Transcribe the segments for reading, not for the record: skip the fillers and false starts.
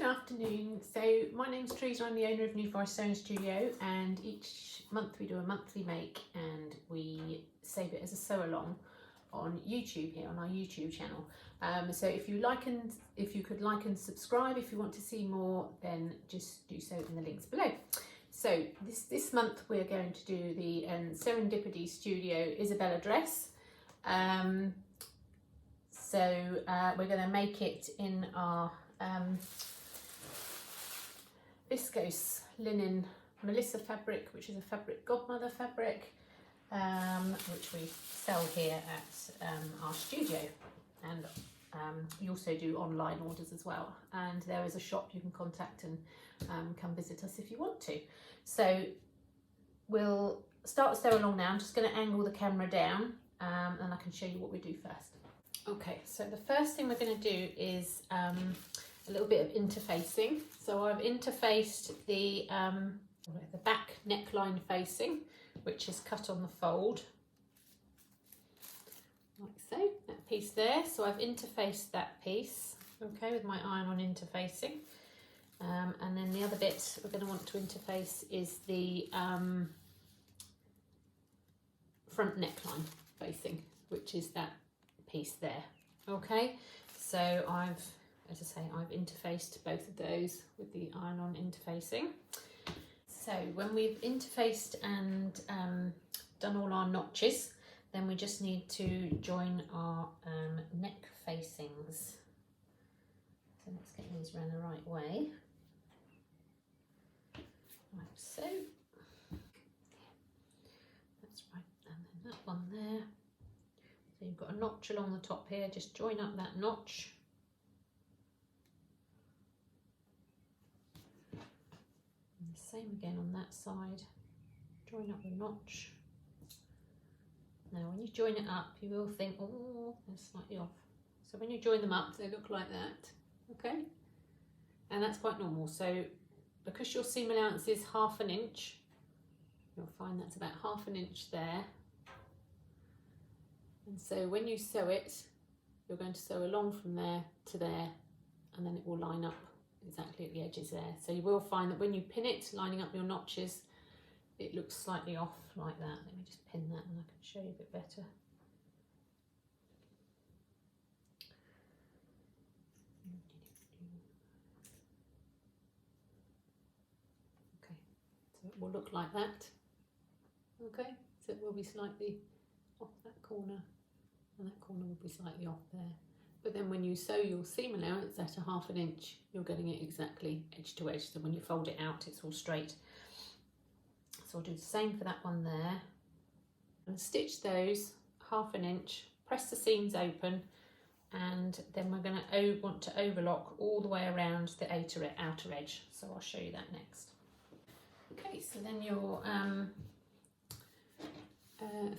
afternoon. So my name's Teresa, I'm the owner of New Forest Sewing Studio, and each month we do a monthly make and we save it as a sew along on YouTube here on our YouTube channel. So if you could like and subscribe if you want to see more, then just do so in the links below. So this month we're going to do the Serendipity Studio Isabella Dress. We're going to make it in our Viscose Linen Melissa fabric, which is a fabric godmother fabric, which we sell here at our studio, and we also do online orders as well, and there is a shop you can contact and come visit us if you want to. So we'll start sew along now. I'm just going to angle the camera down and I can show you what we do first. Okay, so the first thing we're going to do is a little bit of interfacing. So I've interfaced the back neckline facing, which is cut on the fold, like so, that piece there. So I've interfaced that piece, okay, with my iron-on interfacing. And then the other bit we're going to want to interface is the front neckline facing, which is that piece there. Okay, so I've interfaced both of those with the iron-on interfacing. So when we've interfaced and done all our notches, then we just need to join our neck facings. So let's get these around the right way, like so. That's right, and then that one there. So you've got a notch along the top here, just join up that notch. And the same again on that side, join up the notch. Now when you join it up, you will think, oh, they're slightly off. So when you join them up, they look like that, okay? And that's quite normal. So because your seam allowance is 1/2 inch, you'll find that's about 1/2 inch there. And so when you sew it, you're going to sew along from there to there, and then it will line up exactly at the edges there. So you will find that when you pin it, lining up your notches, it looks slightly off like that. Let me just pin that and I can show you a bit better. Okay, so it will look like that. Okay, so it will be slightly off that corner, and that corner will be slightly off there. But then when you sew your seam allowance at 1/2 inch, you're getting it exactly edge to edge. So when you fold it out, it's all straight. So I'll do the same for that one there. And stitch those 1/2 inch, press the seams open, and then we're going to want to overlock all the way around the outer edge. So I'll show you that next. Okay, so then your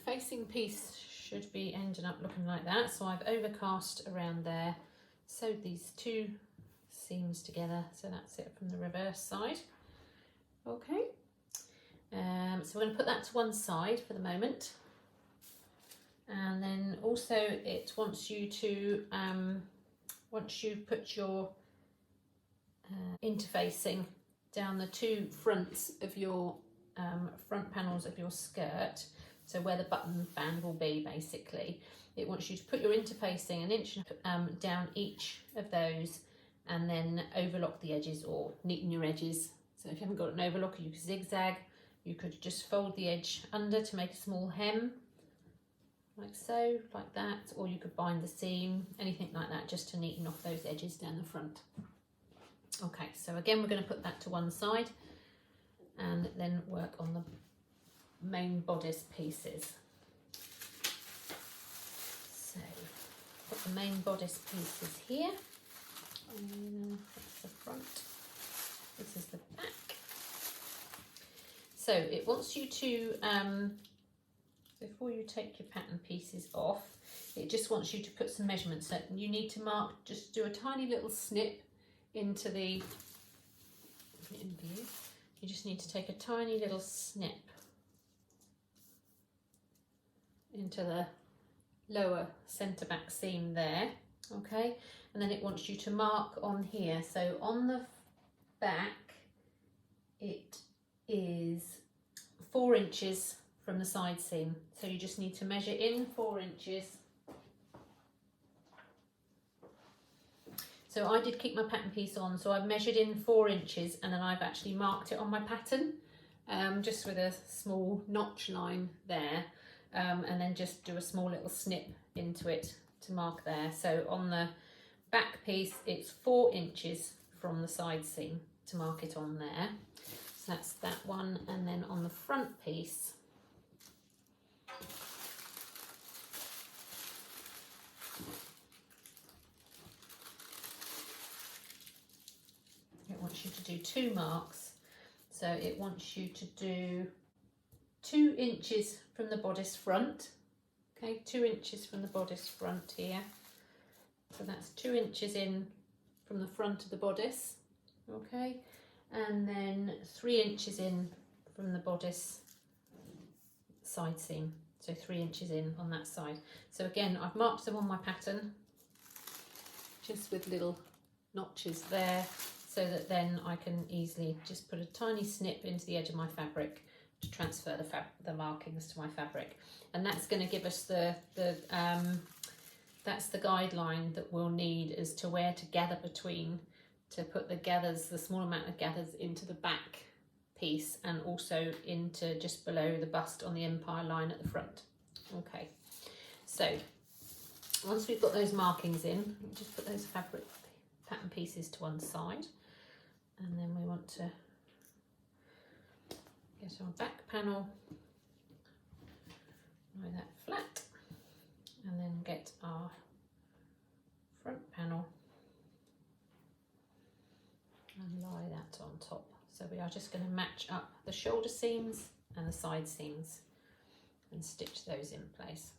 facing piece should be ending up looking like that. So I've overcast around there, sewed these two seams together, so that's it from the reverse side. Okay, so we're going to put that to one side for the moment, and then also it wants you to once you put your interfacing down the two fronts of your front panels of your skirt, so where the button band will be, basically, it wants you to put your interfacing 1 inch down each of those, and then overlock the edges or neaten your edges. So if you haven't got an overlocker, you could zigzag, you could just fold the edge under to make a small hem, like so, like that, or you could bind the seam, anything like that, just to neaten off those edges down the front. Okay, so again, we're going to put that to one side and then work on the main bodice pieces. So put the main bodice pieces here, and that's the front, this is the back. So it wants you to before you take your pattern pieces off, it just wants you to put some measurements. So you need to mark, just do a tiny little snip into the in view. You just need to take a tiny little snip into the lower centre back seam there, okay, and then it wants you to mark on here. So on the back, it is 4 inches from the side seam. So you just need to measure in 4 inches. So I did keep my pattern piece on, so I've measured in 4 inches and then I've actually marked it on my pattern, just with a small notch line there, and then just do a small little snip into it to mark there. So on the back piece, it's 4 inches from the side seam to mark it on there. So that's that one. And then on the front piece, it wants you to do 2 marks. So it wants you to do 2 inches from the bodice front. Okay, 2 inches from the bodice front here. So that's 2 inches in from the front of the bodice. Okay, and then 3 inches in from the bodice side seam. So 3 inches in on that side. So again, I've marked them on my pattern, just with little notches there, so that then I can easily just put a tiny snip into the edge of my fabric to transfer the markings to my fabric. And that's going to give us that's the guideline that we'll need as to where to gather between, to put the gathers, the small amount of gathers into the back piece and also into just below the bust on the empire line at the front. Okay, so once we've got those markings in, we'll just put those fabric pattern pieces to one side, and then we want to get our back panel, lie that flat, and then get our front panel and lie that on top. So we are just going to match up the shoulder seams and the side seams and stitch those in place.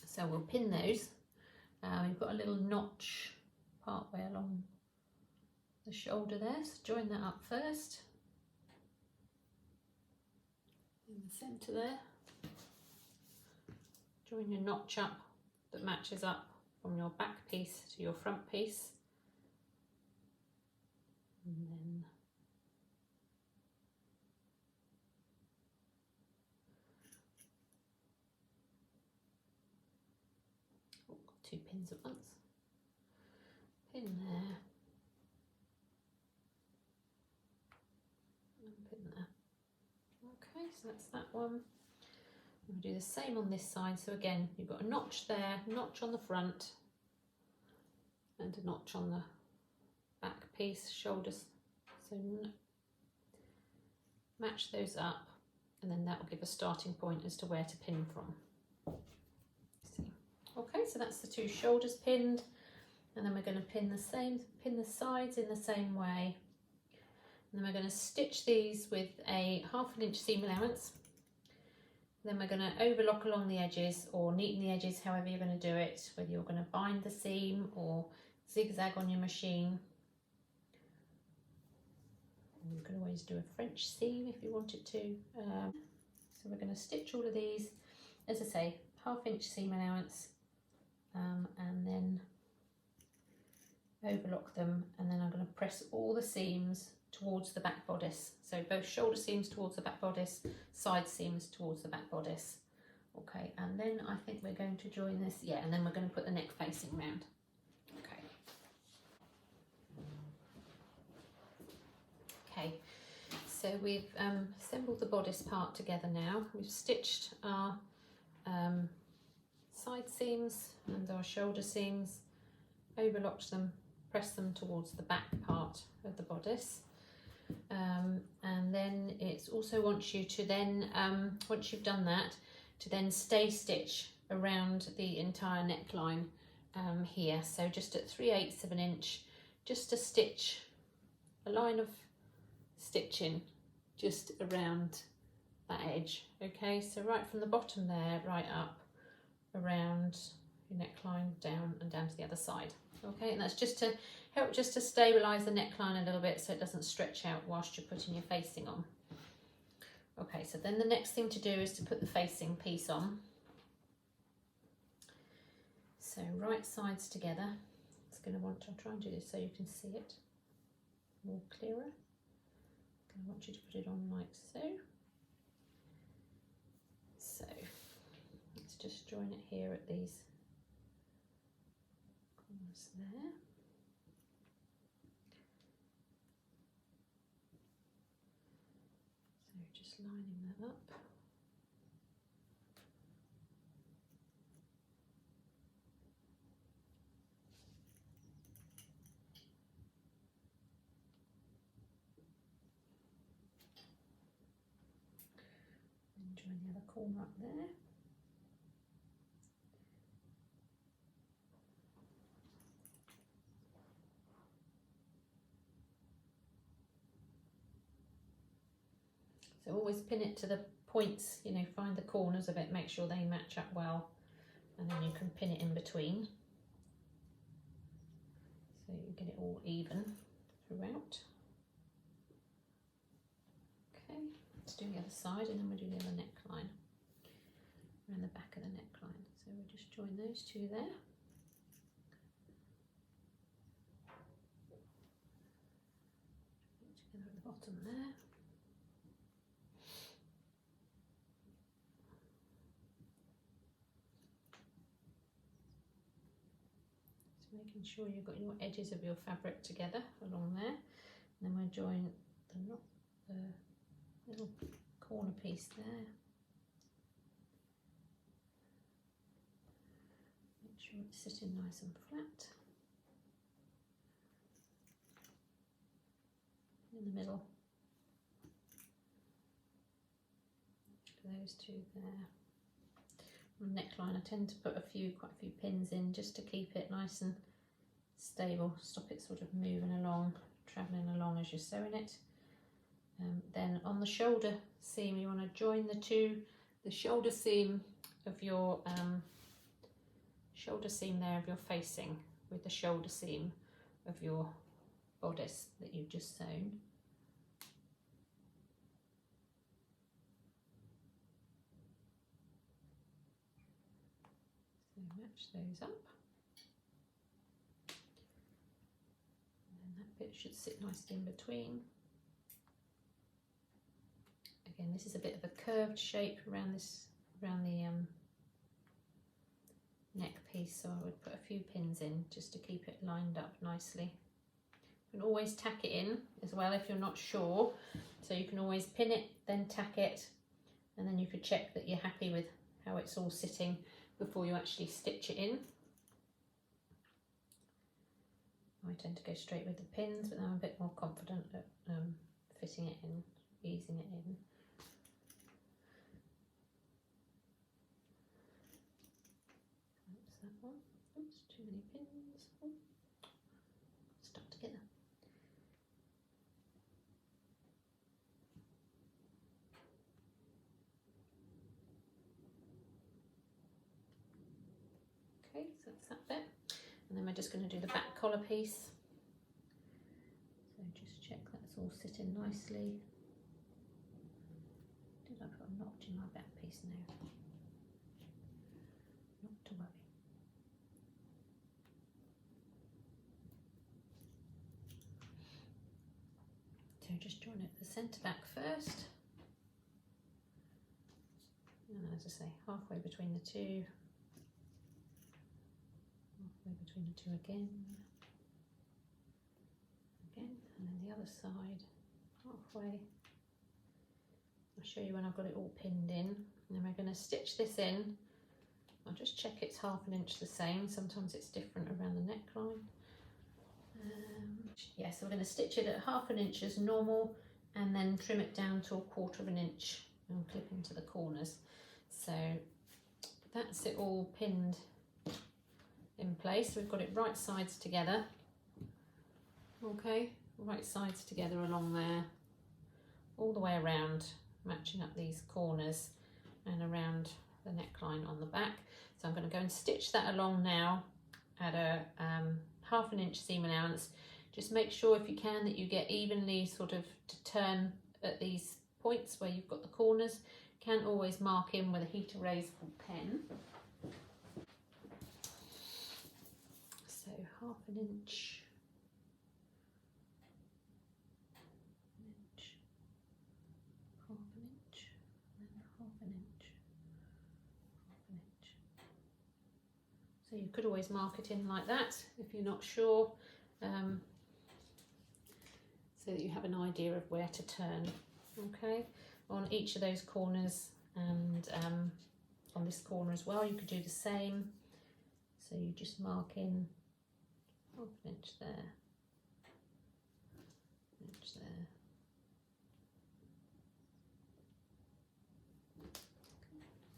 So we'll pin those. We've got a little notch part way along the shoulder there, so join that up first in the centre there. Join your notch up that matches up from your back piece to your front piece, and then got 2 pins at once. Pin there and pin there. Okay, so that's that one. We'll do the same on this side. So again, you've got a notch there, notch on the front, and a notch on the back piece, shoulders. So match those up, and then that will give a starting point as to where to pin from. See. Okay, so that's the 2 shoulders pinned, and then we're going to pin the sides in the same way. And then we're going to stitch these with a 1/2 inch seam allowance. Then we're going to overlock along the edges or neaten the edges, however you're going to do it, whether you're going to bind the seam or zigzag on your machine. And you can always do a French seam if you wanted to. So we're going to stitch all of these, as I say, 1/2 inch seam allowance, and then overlock them, and then I'm going to press all the seams towards the back bodice. So both shoulder seams towards the back bodice, side seams towards the back bodice. Okay, and then I think we're going to join this, yeah, and then we're going to put the neck facing round. Okay. Okay, so we've assembled the bodice part together now. We've stitched our side seams and our shoulder seams, overlocked them, press them towards the back part of the bodice, and then it also wants you to then, once you've done that, to then stay stitch around the entire neckline here. So just at 3/8 of an inch, just to stitch a line of stitching just around that edge. Okay, so right from the bottom there, right up around your neckline, down and down to the other side. Okay, and that's just to help just to stabilize the neckline a little bit so it doesn't stretch out whilst you're putting your facing on. Okay, so then the next thing to do is to put the facing piece on. So right sides together. It's going to want to, I'll try and do this so you can see it. more clearer. I want you to put it on like so. So let's just join it here at these corners there. So just lining that up. And join the other corner up there. So always pin it to the points, you know, find the corners of it, make sure they match up well, and then you can pin it in between. So you get it all even throughout. Okay, let's do the other side and then we'll do the other neckline, around the back of the neckline. So we'll just join those two there. Together at the bottom there. Making sure you've got your edges of your fabric together along there, and then we'll join the little corner piece there. Make sure it's sitting nice and flat in the middle. Those two there. On the neckline, I tend to put quite a few pins in just to keep it nice and stable, stop it sort of moving along, travelling along as you're sewing it. Then on the shoulder seam, you want to join the shoulder seam of your shoulder seam there of your facing with the shoulder seam of your bodice that you've just sewn. So match those up. And that bit should sit nicely in between. Again, this is a bit of a curved shape around the neck piece, so I would put a few pins in just to keep it lined up nicely. You can always tack it in as well if you're not sure, so you can always pin it, then tack it, and then you could check that you're happy with how it's all sitting before you actually stitch it in. I tend to go straight with the pins, but I'm a bit more confident at fitting it in, easing it in. That's that one. Oops, too many pins. Oh, stuck together. Okay, so that's that bit. And then we're just going to do the back collar piece. So just check that's all sitting nicely. Did I put a notch in my back piece now? Not to worry. So just join it at the centre back first. And as I say, halfway between the two. Halfway between the two again, and then the other side, halfway. I'll show you when I've got it all pinned in, and then we're going to stitch this in. I'll just check it's ½ inch the same, sometimes it's different around the neckline. Yeah, so we're going to stitch it at ½ inch as normal, and then trim it down to ¼ inch and clip into the corners. So that's it all pinned in place. We've got it right sides together. Okay, right sides together along there, all the way around, matching up these corners and around the neckline on the back. So I'm going to go and stitch that along now at a ½ inch seam allowance. Just make sure if you can that you get evenly sort of to turn at these points where you've got the corners. You can always mark in with a heat erasable pen. So ½ inch So you could always mark it in like that if you're not sure, so that you have an idea of where to turn. Okay, on each of those corners, and on this corner as well, you could do the same. So you just mark in half an inch there, inch there.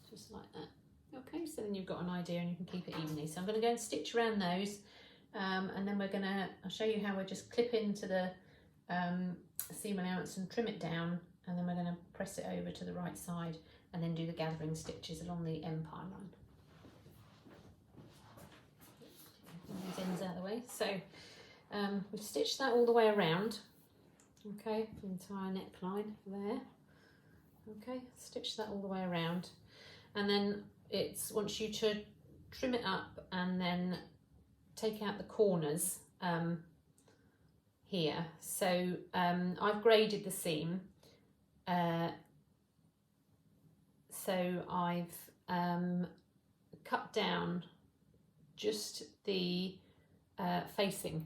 Just like that. Okay, so then you've got an idea and you can keep it evenly. So I'm going to go and stitch around those, and then I'll show you how we'll just clip into the seam allowance and trim it down, and then we're going to press it over to the right side and then do the gathering stitches along the empire line. These ends out of the way. So we've stitched that all the way around. Okay, the entire neckline there. Okay, stitch that all the way around, and then wants you to trim it up and then take out the corners here. So I've graded the seam, so I've cut down just the facing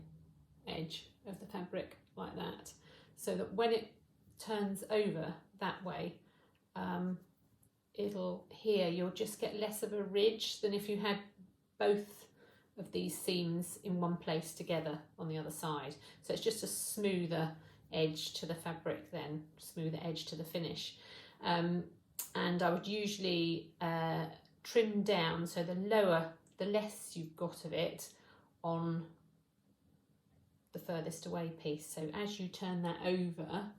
edge of the fabric like that, so that when it turns over that way, you'll just get less of a ridge than if you had both of these seams in one place together on the other side. So it's just a smoother edge to the fabric, then smoother edge to the finish. And I would usually trim down, so the less you've got of it on the furthest away piece. So as you turn that over,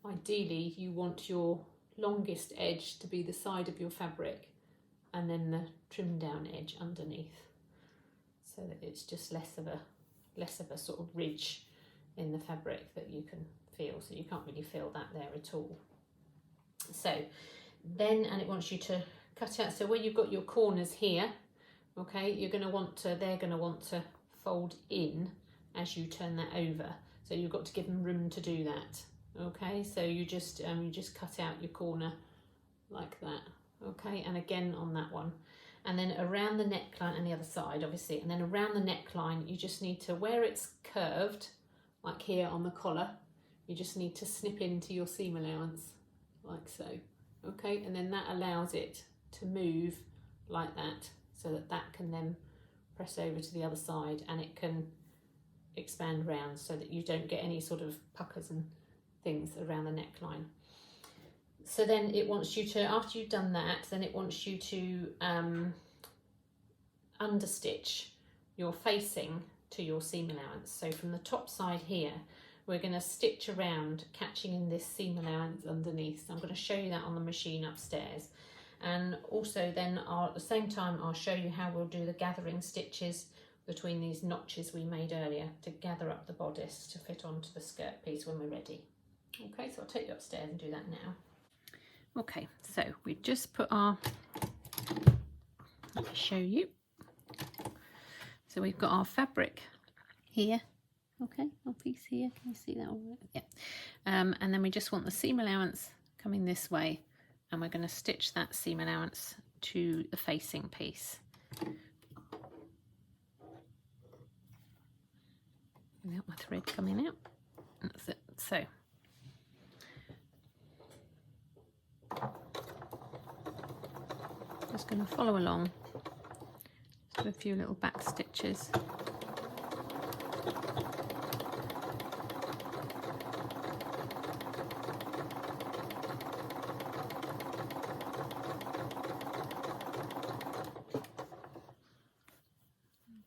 ideally you want your longest edge to be the side of your fabric, and then the trim down edge underneath, so that it's just less of a sort of ridge in the fabric that you can feel. So you can't really feel that there at all. So then, and it wants you to cut out, so where you've got your corners here, okay, they're going to want to fold in as you turn that over. So you've got to give them room to do that. Okay, so you just cut out your corner like that. Okay, and again on that one, and then around the neckline, and the other side obviously, and then around the neckline you just need to, where it's curved like here on the collar, you just need to snip into your seam allowance like so. Okay, and then that allows it to move like that, so that can then press over to the other side, and it can expand round so that you don't get any sort of puckers and things around the neckline. So then it wants you to, after you've done that, then it wants you to understitch your facing to your seam allowance. So from the top side here, we're going to stitch around, catching in this seam allowance underneath. So I'm going to show you that on the machine upstairs. And also then at the same time, I'll show you how we'll do the gathering stitches between these notches we made earlier to gather up the bodice to fit onto the skirt piece when we're ready. Okay, so I'll take you upstairs and do that now. Okay, so we've just put let me show you. So we've got our fabric here, okay, our piece here, can you see that all right? Yeah. And then we just want the seam allowance coming this way, and we're going to stitch that seam allowance to the facing piece. Without my thread coming out. That's it. So just going to follow along, just do a few little back stitches.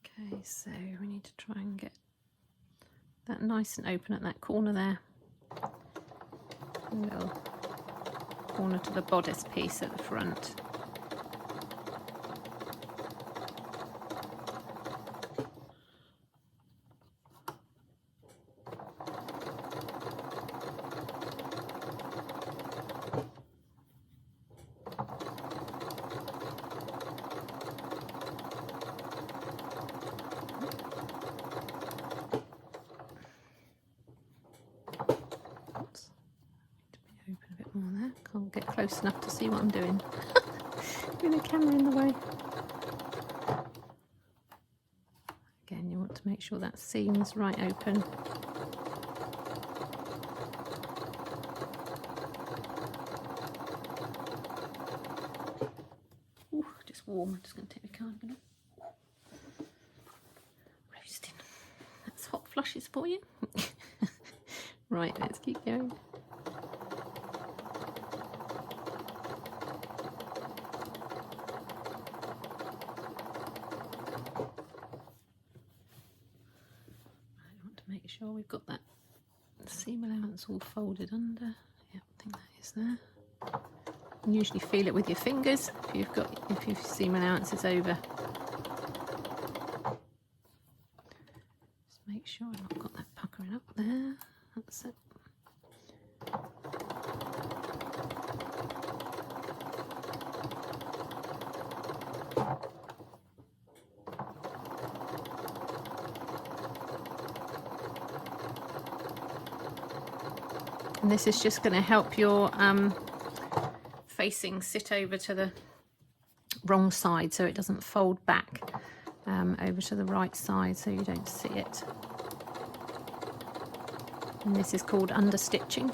Okay, so we need to try and get that nice and open at that corner there. A little corner to the bodice piece at the front. Can't get close enough to see what I'm doing. with the camera in the way. Again, you want to make sure that seam's right open. Ooh, just warm. I'm just going to take the cardigan off. Roasting. That's hot flushes for you. Right, let's keep going. Make sure we've got that seam allowance all folded under. Yeah, I think that is there. And usually feel it with your fingers if your seam allowance is over. Just make sure I've not got that puckering up there. That's it. And this is just going to help your facing sit over to the wrong side so it doesn't fold back over to the right side so you don't see it. And this is called understitching.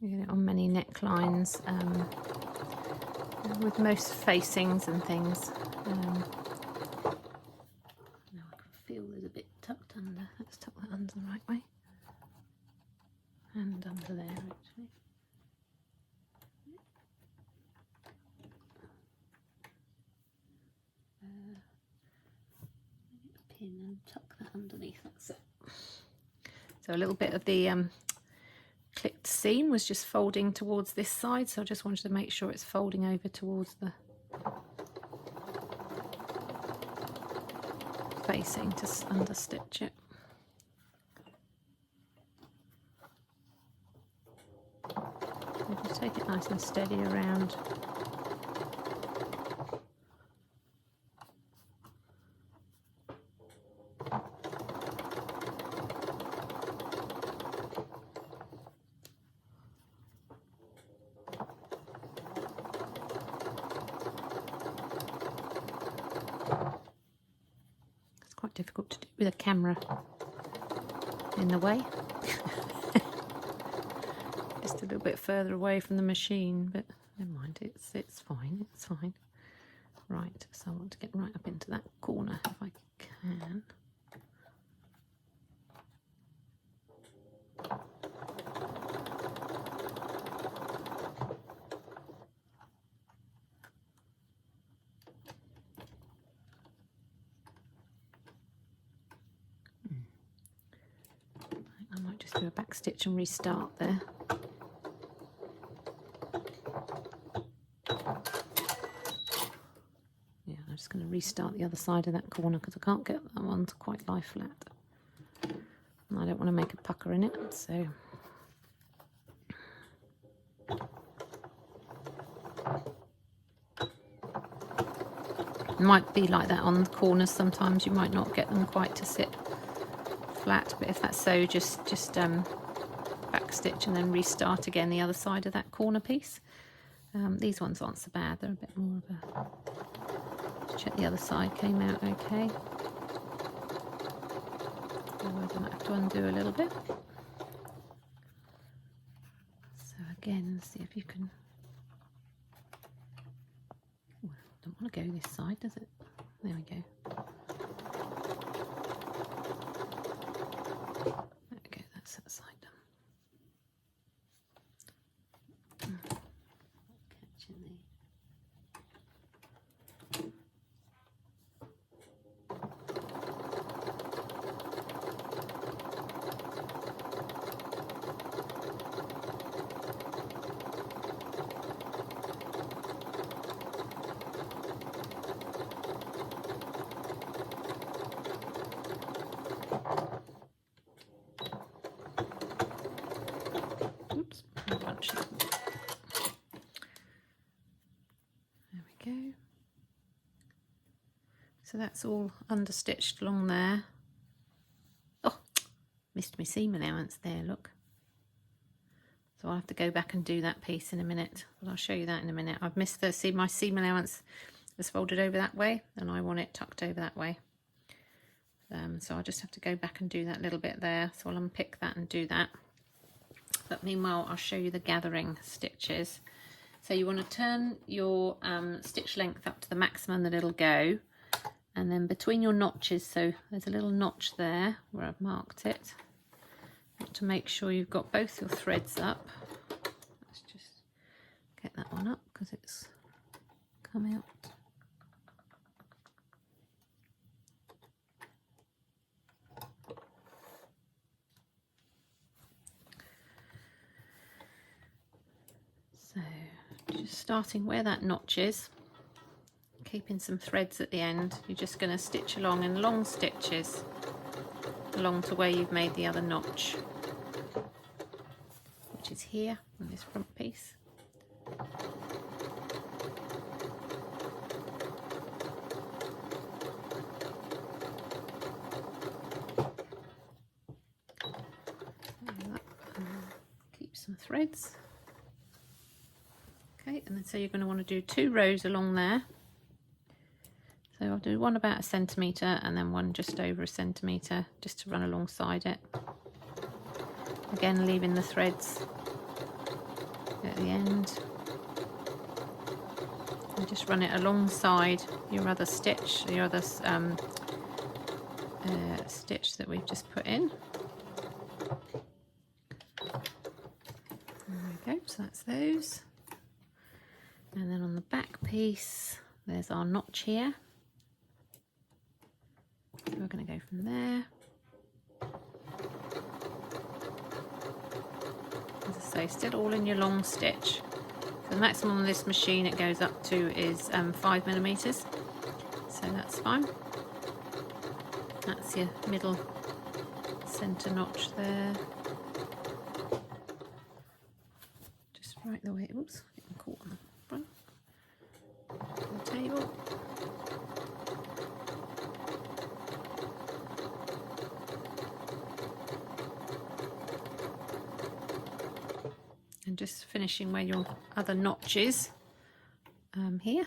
You get it on many necklines with most facings and things. Now I can feel there's a bit tucked under. Let's tuck that under the right way. And under there actually. Pin and tuck that underneath, that's it. So a little bit of the clipped seam was just folding towards this side, so I just wanted to make sure it's folding over towards the facing to understitch it. Just take it nice and steady around. It's quite difficult to do with a camera in the way. Just a little bit further away from the machine, but never mind, it's fine, it's fine. Right, so I want to get right up into that corner if I can. I might just do a back stitch and restart there. I'm just going to restart the other side of that corner because I can't get that one to quite lie flat. And I don't want to make a pucker in it, so. It might be like that on the corners sometimes, you might not get them quite to sit flat, but if that's so, just back stitch and then restart again the other side of that corner piece. These ones aren't so bad, they're a bit more of a... Check the other side came out okay. Otherwise I might have to undo a little bit. So again, see if you can... Well, don't want to go this side, does it? There we go. There we go, that's that side done. Catching the... Oops, a bunch of them. There we go. So that's all understitched along there. Oh, missed my seam allowance there, look. So I'll have to go back and do that piece in a minute, but I'll show you that in a minute. I've missed the, see my seam allowance is folded over that way and I want it tucked over that way. So I just have to go back and do that little bit there. So I'll unpick that and do that. But meanwhile, I'll show you the gathering stitches. So you want to turn your stitch length up to the maximum that it'll go. And then between your notches, so there's a little notch there where I've marked it. To make sure you've got both your threads up. Let's just get that one up because it's come out. So just starting where that notch is, keeping some threads at the end, you're just going to stitch along in long stitches along to where you've made the other notch, which is here on this front piece. Keep some threads. Okay, and then so you're going to want to do 2 rows along there. So I'll do one about 1 centimetre and then one just over 1 centimetre just to run alongside it. Again, leaving the threads at the end. And just run it alongside your other stitch, your other stitch that we've just put in. There we go, so that's those. And then on the back piece, there's our notch here. So we're going to go from there. As I say, still all in your long stitch. So the maximum on this machine it goes up to is 5mm. So that's fine. That's your middle centre notch there. Just right the way, oops, getting caught on the front of the table. And just finishing where your other notch is here.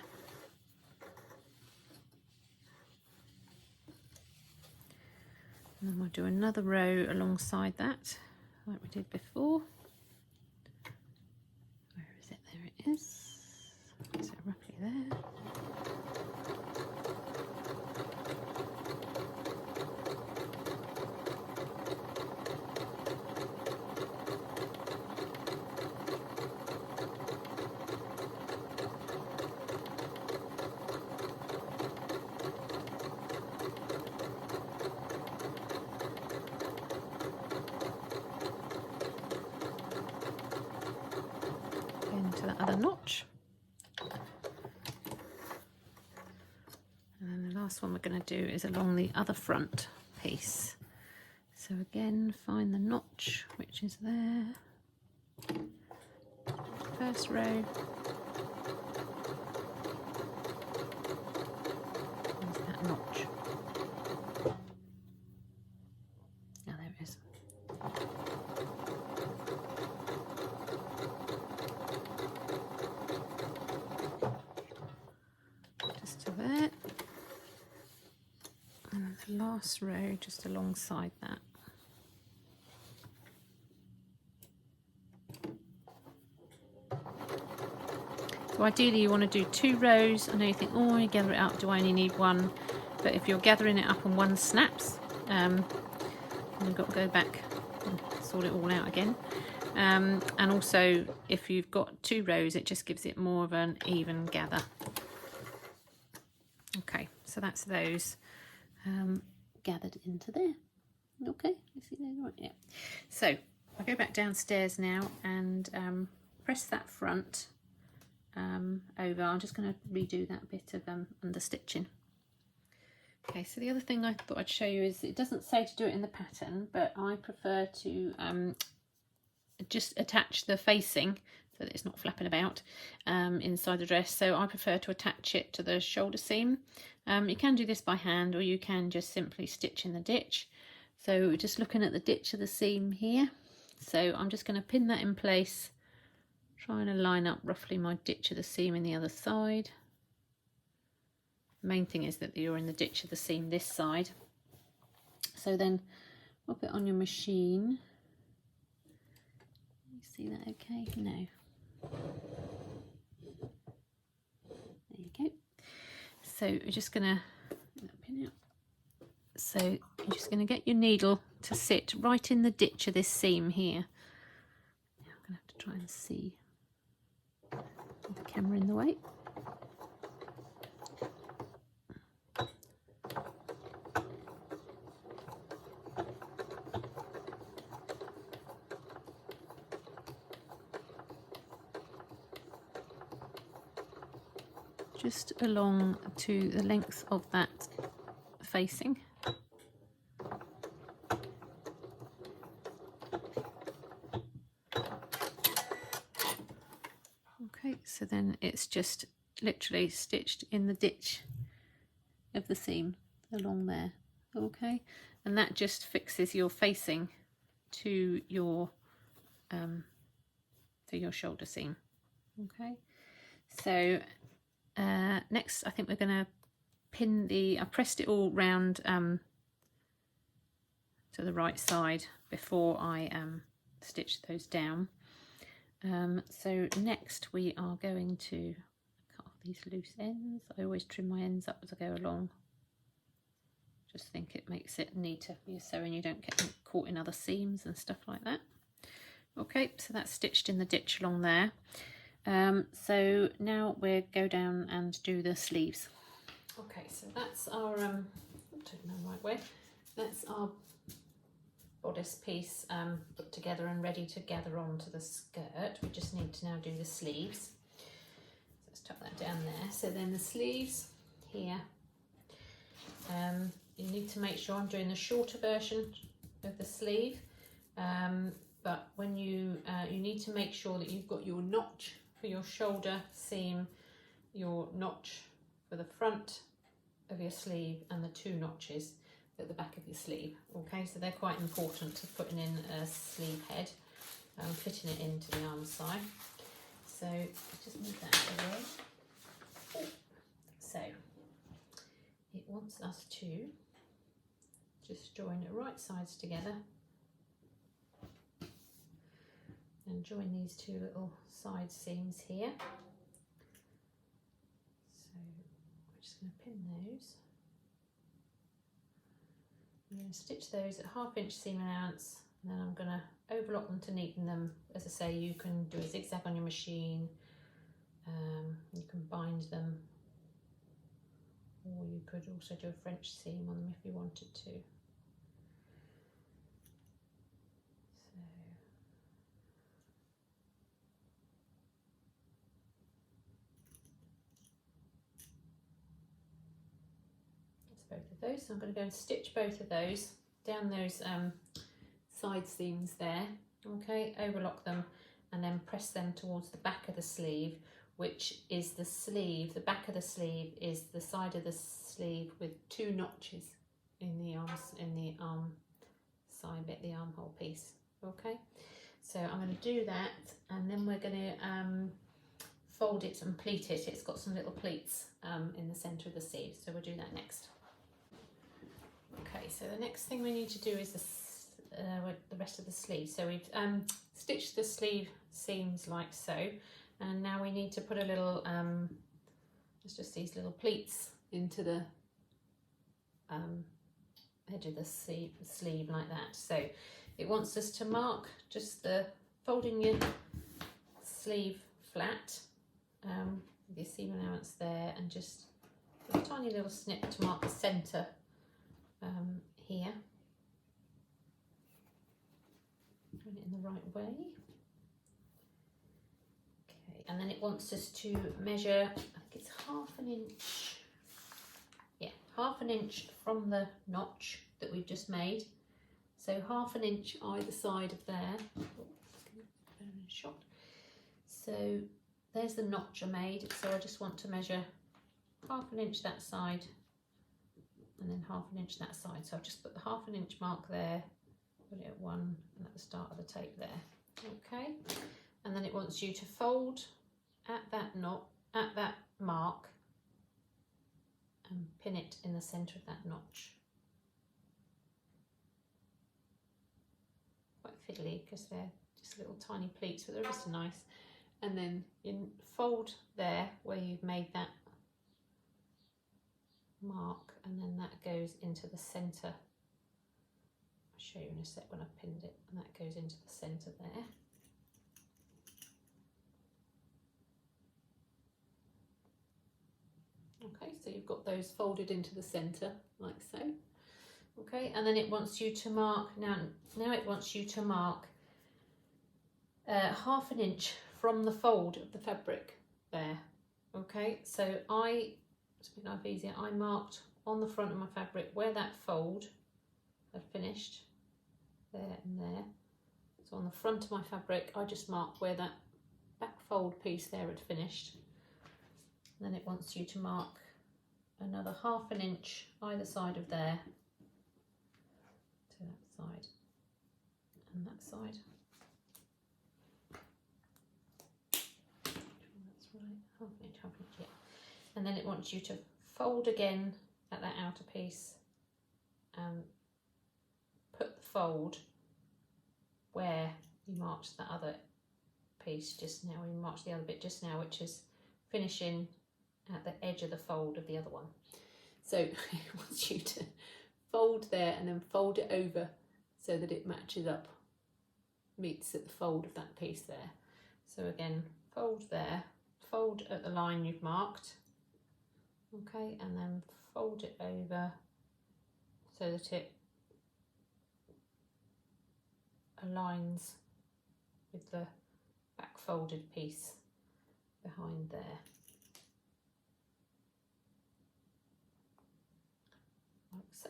And then we'll do another row alongside that, like we did before. Where is it? There it is. Is it roughly there? To that other notch, and then the last one we're going to do is along the other front piece. So again, find the notch which is there, first row, there's that notch. Now there it is. There, and the last row just alongside that. So ideally you want to do 2 rows. I know you think, oh, you gather it up, do I only need 1? But if you're gathering it up and 1 snaps, you've got to go back and sort it all out again. And also if you've got 2 rows, it just gives it more of an even gather. Okay, so that's those gathered into there. Okay, you see there, right? Yeah. So I go back downstairs now and press that front over. I'm just going to redo that bit of understitching. Okay, so the other thing I thought I'd show you is it doesn't say to do it in the pattern, but I prefer to just attach the facing so that it's not flapping about inside the dress. So I prefer to attach it to the shoulder seam. You can do this by hand or you can just simply stitch in the ditch. So we're just looking at the ditch of the seam here. So I'm just going to pin that in place, trying to line up roughly my ditch of the seam in the other side. The main thing is that you're in the ditch of the seam this side. So then pop it on your machine. You see that okay? No. There you go. So we're just going to pin it up. So you're just going to get your needle to sit right in the ditch of this seam here. Now I'm going to have to try and see with the camera in the way. Just along to the length of that facing. Okay, so then it's just literally stitched in the ditch of the seam along there. Okay, and that just fixes your facing to your shoulder seam. Okay, so next I think we're going to pin I pressed it all round to the right side before I stitch those down. So next we are going to cut off these loose ends. I always trim my ends up as I go along. Just think it makes it neater for your sewing, you don't get caught in other seams and stuff like that. Okay, so that's stitched in the ditch along there. So now we'll go down and do the sleeves. Okay, so that's our taking the right way. That's our bodice piece put together and ready to gather onto the skirt. We just need to now do the sleeves. So let's tuck that down there. So then the sleeves here, you need to make sure I'm doing the shorter version of the sleeve, but when you need to make sure that you've got your notch for your shoulder seam, your notch for the front of your sleeve, and the 2 notches at the back of your sleeve. Okay, so they're quite important to putting in a sleeve head and fitting it into the arm side. So just move that away. So it wants us to just join the right sides together and join these 2 little side seams here. So we're just going to pin those. I'm going to stitch those at 1/2 inch seam allowance, and then I'm going to overlock them to neaten them. As I say, you can do a zigzag on your machine, you can bind them, or you could also do a French seam on them if you wanted to. Both of those, so I'm going to go and stitch both of those down those side seams there. Okay, overlock them and then press them towards the back of the sleeve, which is the sleeve. The back of the sleeve is the side of the sleeve with 2 notches in the arm side bit, the armhole piece. Okay, so I'm going to do that, and then we're going to fold it and pleat it. It's got some little pleats in the centre of the sleeve, so we'll do that next. Okay, so the next thing we need to do is the rest of the sleeve. So we've stitched the sleeve seams like so, and now we need to put a little, it's just these little pleats into the edge of the sleeve like that. So it wants us to mark just the folding your sleeve flat with your seam allowance there, and just a tiny little snip to mark the centre here. Doing it in the right way. Okay, and then it wants us to measure, I think it's 1/2 inch. Yeah, 1/2 inch from the notch that we've just made. So 1/2 inch either side of there. Shot. So there's the notch I made. So I just want to measure 1/2 inch that side, and then 1/2 inch that side. So I've just put the 1/2 inch mark there, put it at 1 and at the start of the tape there. Okay, and then it wants you to fold at that knot, at that mark, and pin it in the centre of that notch. Quite fiddly because they're just little tiny pleats, but they're just nice. And then you fold there where you've made that mark, and then that goes into the centre. I'll show you in a sec when I've pinned it, and that goes into the centre there. Okay, so you've got those folded into the centre like so. Okay, and then it wants you to mark, now it wants you to mark ½ an inch from the fold of the fabric there. Okay, so to make life easier, I marked on the front of my fabric where that fold had finished, there and there. So on the front of my fabric, I just marked where that back fold piece there had finished. And then it wants you to mark another ½ an inch either side of there to that side and that side. That's right, ½ an inch, ½ an inch, yeah. And then it wants you to fold again at that outer piece and put the fold where you marked that other piece just now, you marked the other bit just now, which is finishing at the edge of the fold of the other one. So it wants you to fold there and then fold it over so that it matches up, meets at the fold of that piece there. So again, fold there, fold at the line you've marked, okay, and then fold it over so that it aligns with the back folded piece behind there. Like so.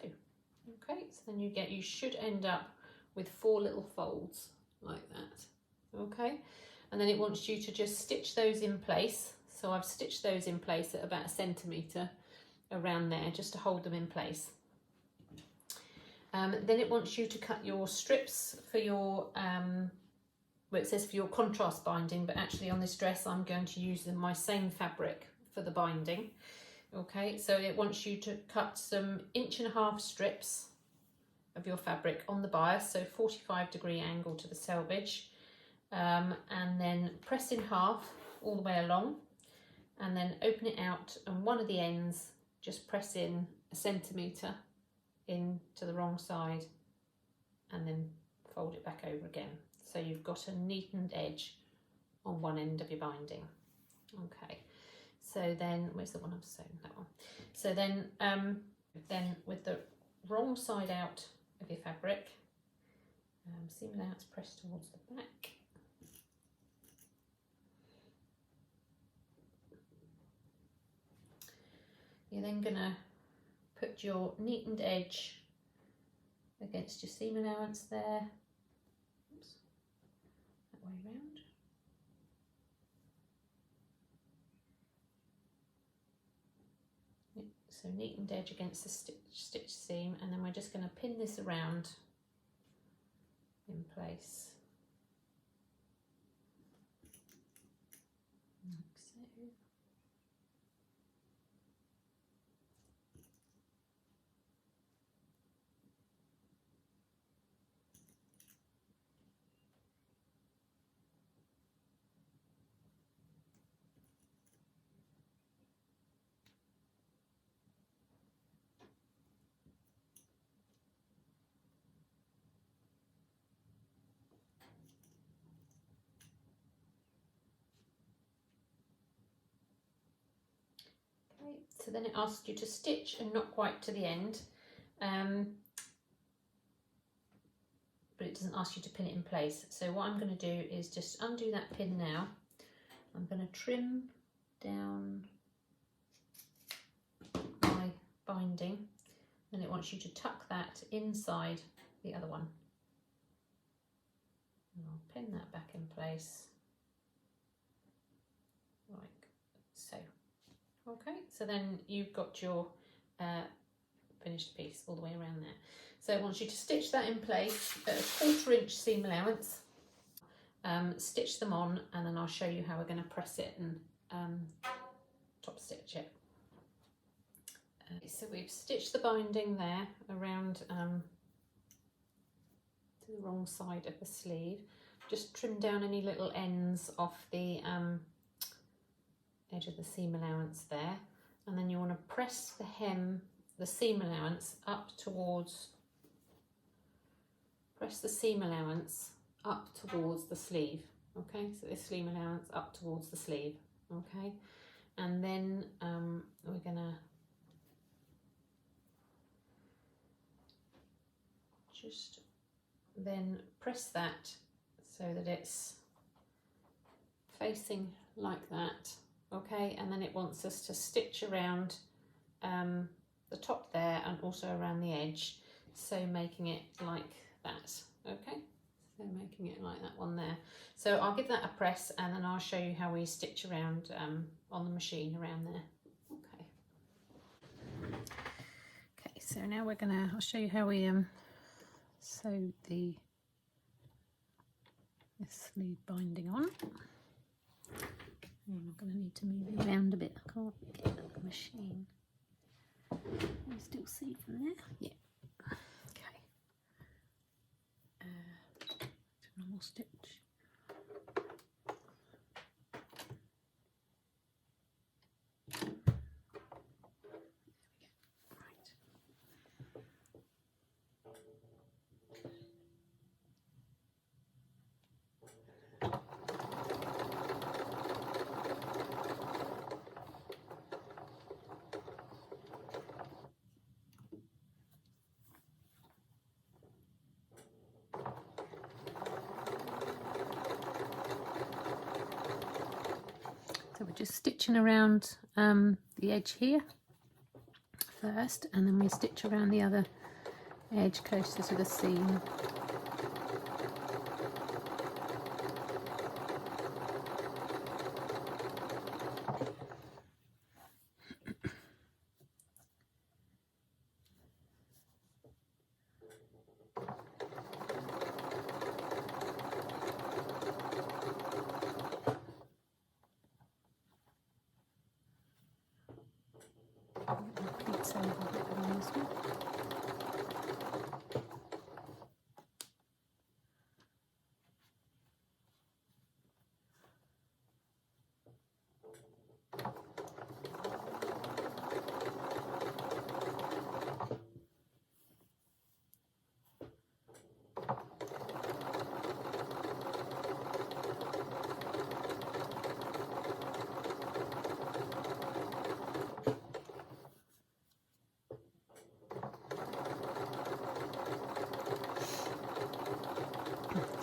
Okay, so then you should end up with 4 little folds like that. Okay, and then it wants you to just stitch those in place. So I've stitched those in place at about 1 centimetre around there just to hold them in place. Then it wants you to cut your strips for your, well, it says for your contrast binding, but actually on this dress I'm going to use my same fabric for the binding. Okay, so it wants you to cut some 1.5 inch strips of your fabric on the bias, so 45-degree angle to the selvage, and then press in half all the way along, and then open it out, and one of the ends just press in 1 centimetre in to the wrong side, and then fold it back over again. So you've got a neatened edge on one end of your binding. Okay, so then, where's the one I've sewn? That one. So then with the wrong side out of your fabric, seam allowance pressed towards the back. You're then going to put your neatened edge against your seam allowance there. Oops. That way round. So neatened edge against the stitch seam, and then we're just going to pin this around in place. Like so. So then it asks you to stitch and not quite to the end, but it doesn't ask you to pin it in place. So what I'm going to do is just undo that pin now. I'm going to trim down my binding, and it wants you to tuck that inside the other one. And I'll pin that back in place like so. Okay, so then you've got your finished piece all the way around there. So I want you to stitch that in place at a 1/4 inch seam allowance. Stitch them on, and then I'll show you how we're going to press it and top stitch it. So we've stitched the binding there around to the wrong side of the sleeve. Just trim down any little ends off the edge of the seam allowance there, and then you want to press the hem, the seam allowance up towards, press the seam allowance up towards the sleeve, okay? So this seam allowance up towards the sleeve, okay? And then we're gonna just then press that so that it's facing like that, okay? And then it wants us to stitch around the top there and also around the edge, so making it like that, okay? So making it like that one there. So I'll give that a press, and then I'll show you how we stitch around on the machine around there. Okay. Okay, so now I'll show you how we sew the sleeve binding on. I'm going to need to move it around a bit. I can't get at the machine. Can you still see from there? Yeah. Okay. Normal stitch. So we're just stitching around the edge here first, and then we stitch around the other edge closer to the seam.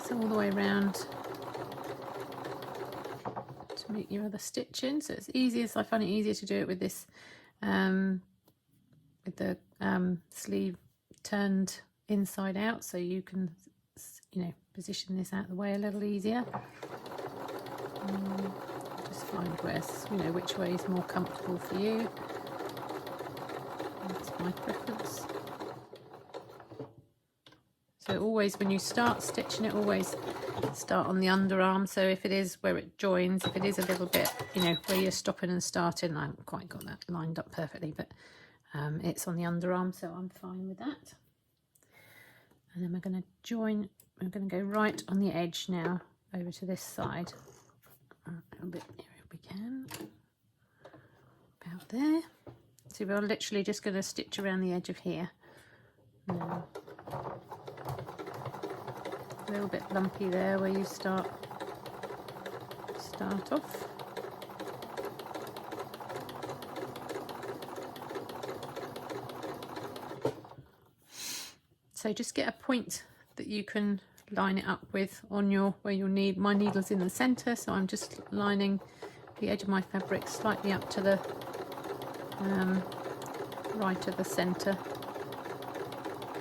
So all the way around to make your other stitch in. So it's easiest, I find it easier to do it with this, with the sleeve turned inside out, so you can, you know, position this out of the way a little easier. Just find where, you know, which way is more comfortable for you. That's my preference. So always when you start stitching it, always start on the underarm. So if it is where it joins, if it is a little bit, you know, where you're stopping and starting, I haven't quite got that lined up perfectly, but it's on the underarm, so I'm fine with that. And then we're going to join, we're going to go right on the edge now over to this side. A little bit here if we can. About there. So we're literally just going to stitch around the edge of here. A little bit lumpy there where you start off. So just get a point that you can line it up with on your, where you'll need, my needle's in the center, so I'm just lining the edge of my fabric slightly up to the right of the center,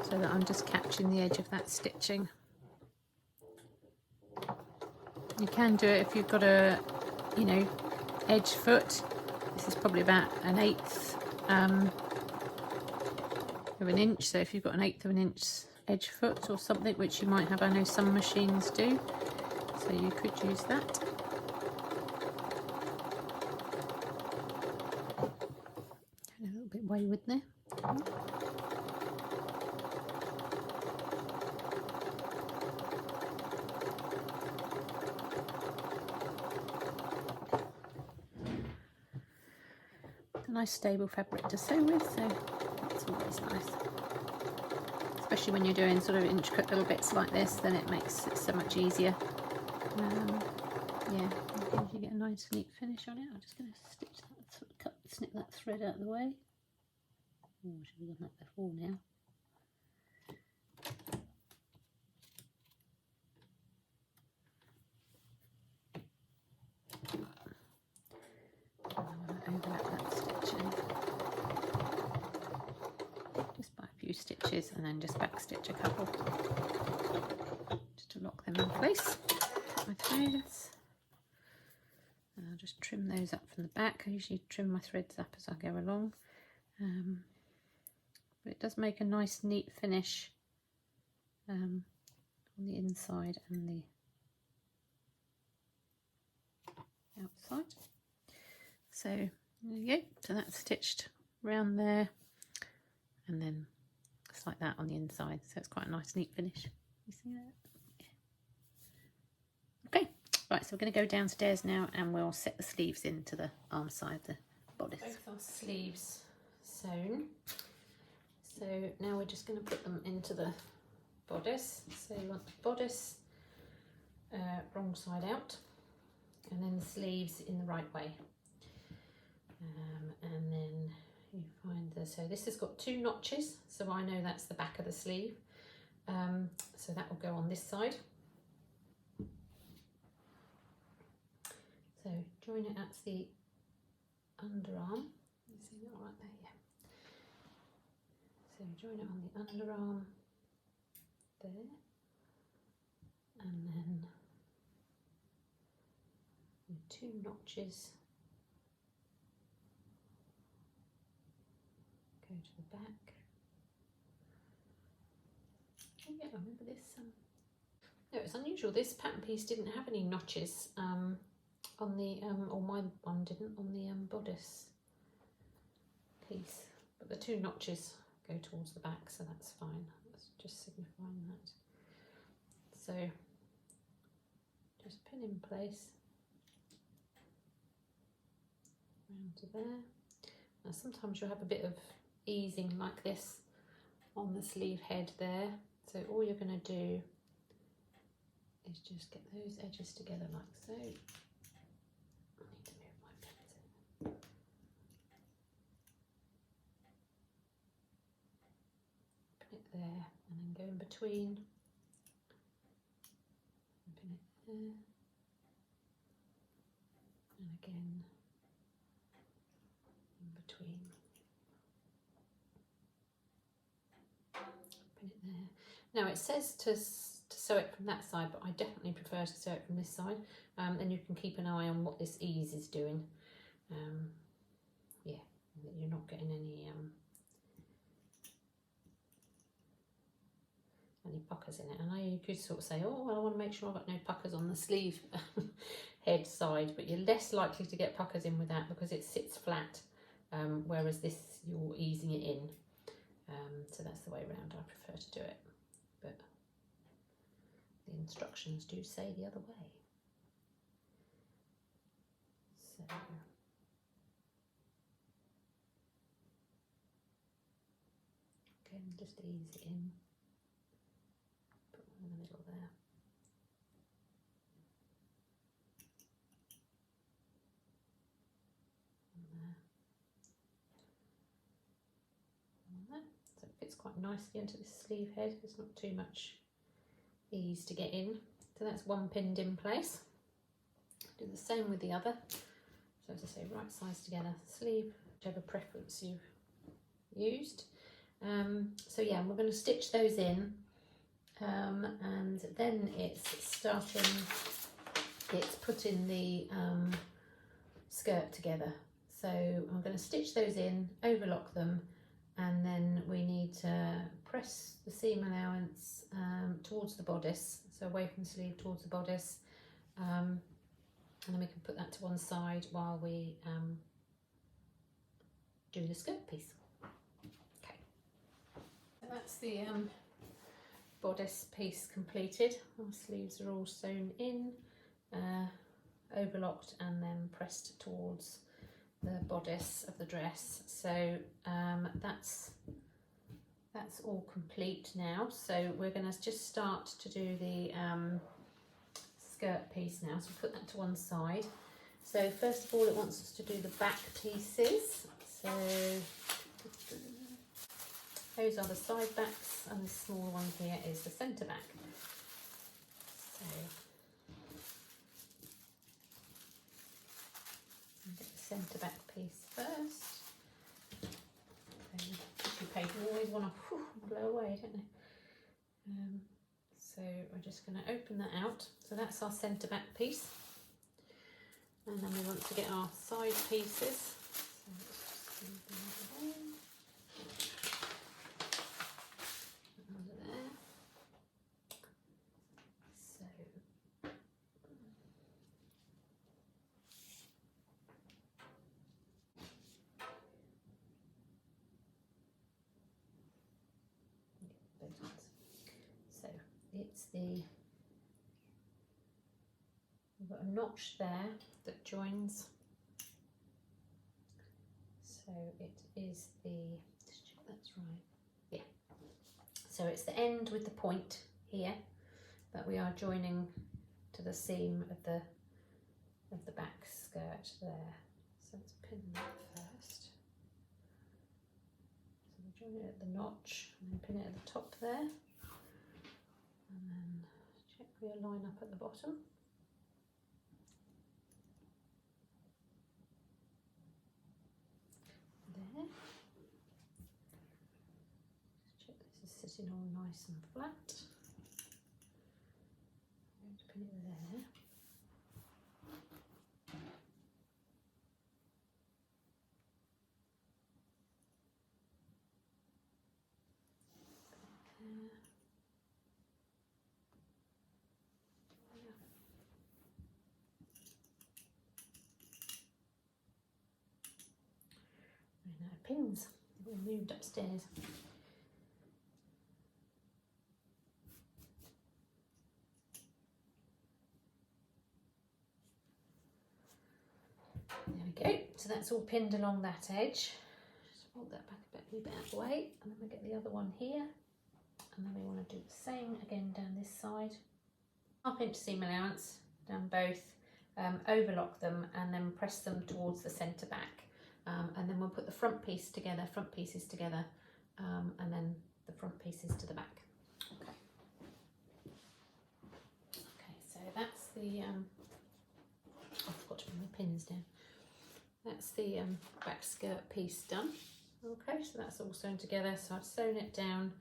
so that I'm just catching the edge of that stitching. You can do it if you've got a, you know, edge foot. This is probably about 1/8 of an inch, so if you've got an 1/8 of an inch edge foot or something, which you might have, I know some machines do, so you could use that. A little bit wayward there. A nice stable fabric to sew with, so that's always nice. Especially when you're doing sort of inch cut little bits like this, then it makes it so much easier. Yeah, you get a nice neat finish on it. I'm just going to stitch that, snip that thread out of the way. Oh, I should have done that before now. Overlap that stitching. Just by a few stitches and then just back stitch a couple just to lock them in place. Cut my threads. And I'll just trim those up from the back. I usually trim my threads up as I go along. But it does make a nice neat finish on the inside and the outside. So there you go. So that's stitched round there, and then just like that on the inside. So it's quite a nice neat finish. You see that? Yeah. Okay, right, so we're going to go downstairs now and we'll set the sleeves into the arm side of the bodice. Both our sleeves sewn. So now we're just going to put them into the bodice. So you want the bodice wrong side out, and then the sleeves in the right way. And then you find so this has got 2 notches, so I know that's the back of the sleeve. So that will go on this side. So join it at the underarm. You see that right there? Yeah. So join it on the underarm there, and then the 2 notches go to the back. Oh yeah, I remember this. No, it's unusual. This pattern piece didn't have any notches on the, or my one didn't, on the bodice piece. But the 2 notches go towards the back, so that's fine. That's just signifying that. So just pin in place round to there. Now sometimes you'll have a bit of easing like this on the sleeve head there, so all you're going to do is just get those edges together like so. I need to move my pins. Pin it there and then go in between, pin it there, and again in between. Pin it there. Now it says to sew it from that side, but I definitely prefer to sew it from this side. And you can keep an eye on what this ease is doing. Yeah, that you're not getting any puckers in it. I know you could sort of say, oh, well, I want to make sure I've got no puckers on the sleeve head side, but you're less likely to get puckers in with that because it sits flat, whereas this, you're easing it in. So that's the way around I prefer to do it, but the instructions do say the other way. So again, just ease it in, put one in the middle there. And there. And there. So it fits quite nicely into this sleeve head. There's not too much ease to get in. So that's one pinned in place. Do the same with the other. So as I say, right sides together, sleeve, whichever preference you've used. So yeah, we're going to stitch those in, and then it's putting the skirt together. So I'm going to stitch those in, overlock them, and then we need to press the seam allowance towards the bodice, so away from the sleeve towards the bodice, and then we can put that to one side while we do the skirt piece. Okay, so that's the bodice piece completed. Our sleeves are all sewn in, overlocked and then pressed towards the bodice of the dress. So that's all complete now. So we're going to just start to do the skirt piece now. So put that to one side. So first of all, it wants us to do the back pieces. So those are the side backs, and the small one here is the centre back. So I'll get the centre back piece first. Tissue paper always want to blow away, don't they? So we're just going to open that out. So that's our centre back piece, and then we want to get our side pieces. So let's just move them away. Under there. So so it's we've got a notch there that joins. So it is just check that's right. Yeah. So it's the end with the point here, but we are joining to the seam of the back skirt there. So let's pin that first. So we join it at the notch and then pin it at the top there. And then check we align up at the bottom. There. Just check this is sitting all nice and flat. I'm going to pin it there. Pins we moved upstairs. There we go. So that's all pinned along that edge. Just fold that back a bit out of the way, and then we get the other one here, and then we want to do the same again down this side. 1/2 inch seam allowance down both, overlock them, and then press them towards the centre back. And then we'll put the front pieces together, and then the front pieces to the back. Okay. Okay, so that's the, I forgot to bring the pins down. That's the back skirt piece done. Okay, so that's all sewn together. So I've sewn it down,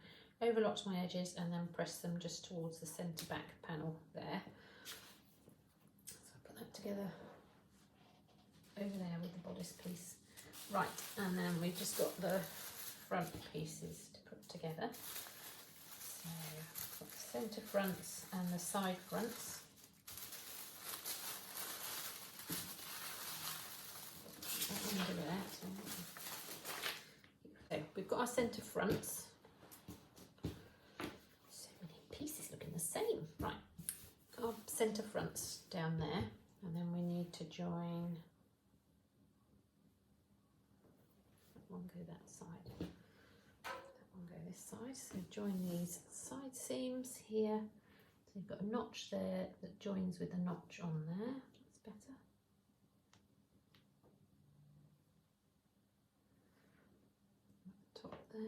overlocked my edges, and then pressed them just towards the centre back panel there. So I put that together over there with the bodice piece. Right, and then we've just got the front pieces to put together. So I've got the centre fronts and the side fronts. Under there. So we've got our centre fronts. So many pieces looking the same. Right, our centre fronts down there, and then we need to join. One go that side, that one go this side. So join these side seams here. So you've got a notch there that joins with a notch on there. That's better. Top there.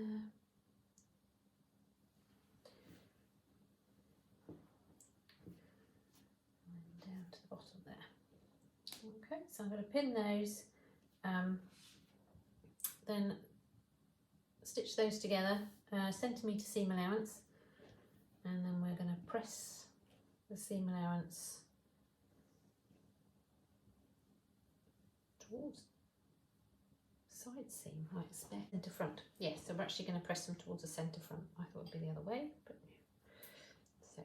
And down to the bottom there. Okay, so I'm going to pin those. Then stitch those together, centimetre seam allowance, and then we're going to press the seam allowance towards side seam, I expect. Centre front. Yes, so we're actually going to press them towards the centre front. I thought it would be the other way, but so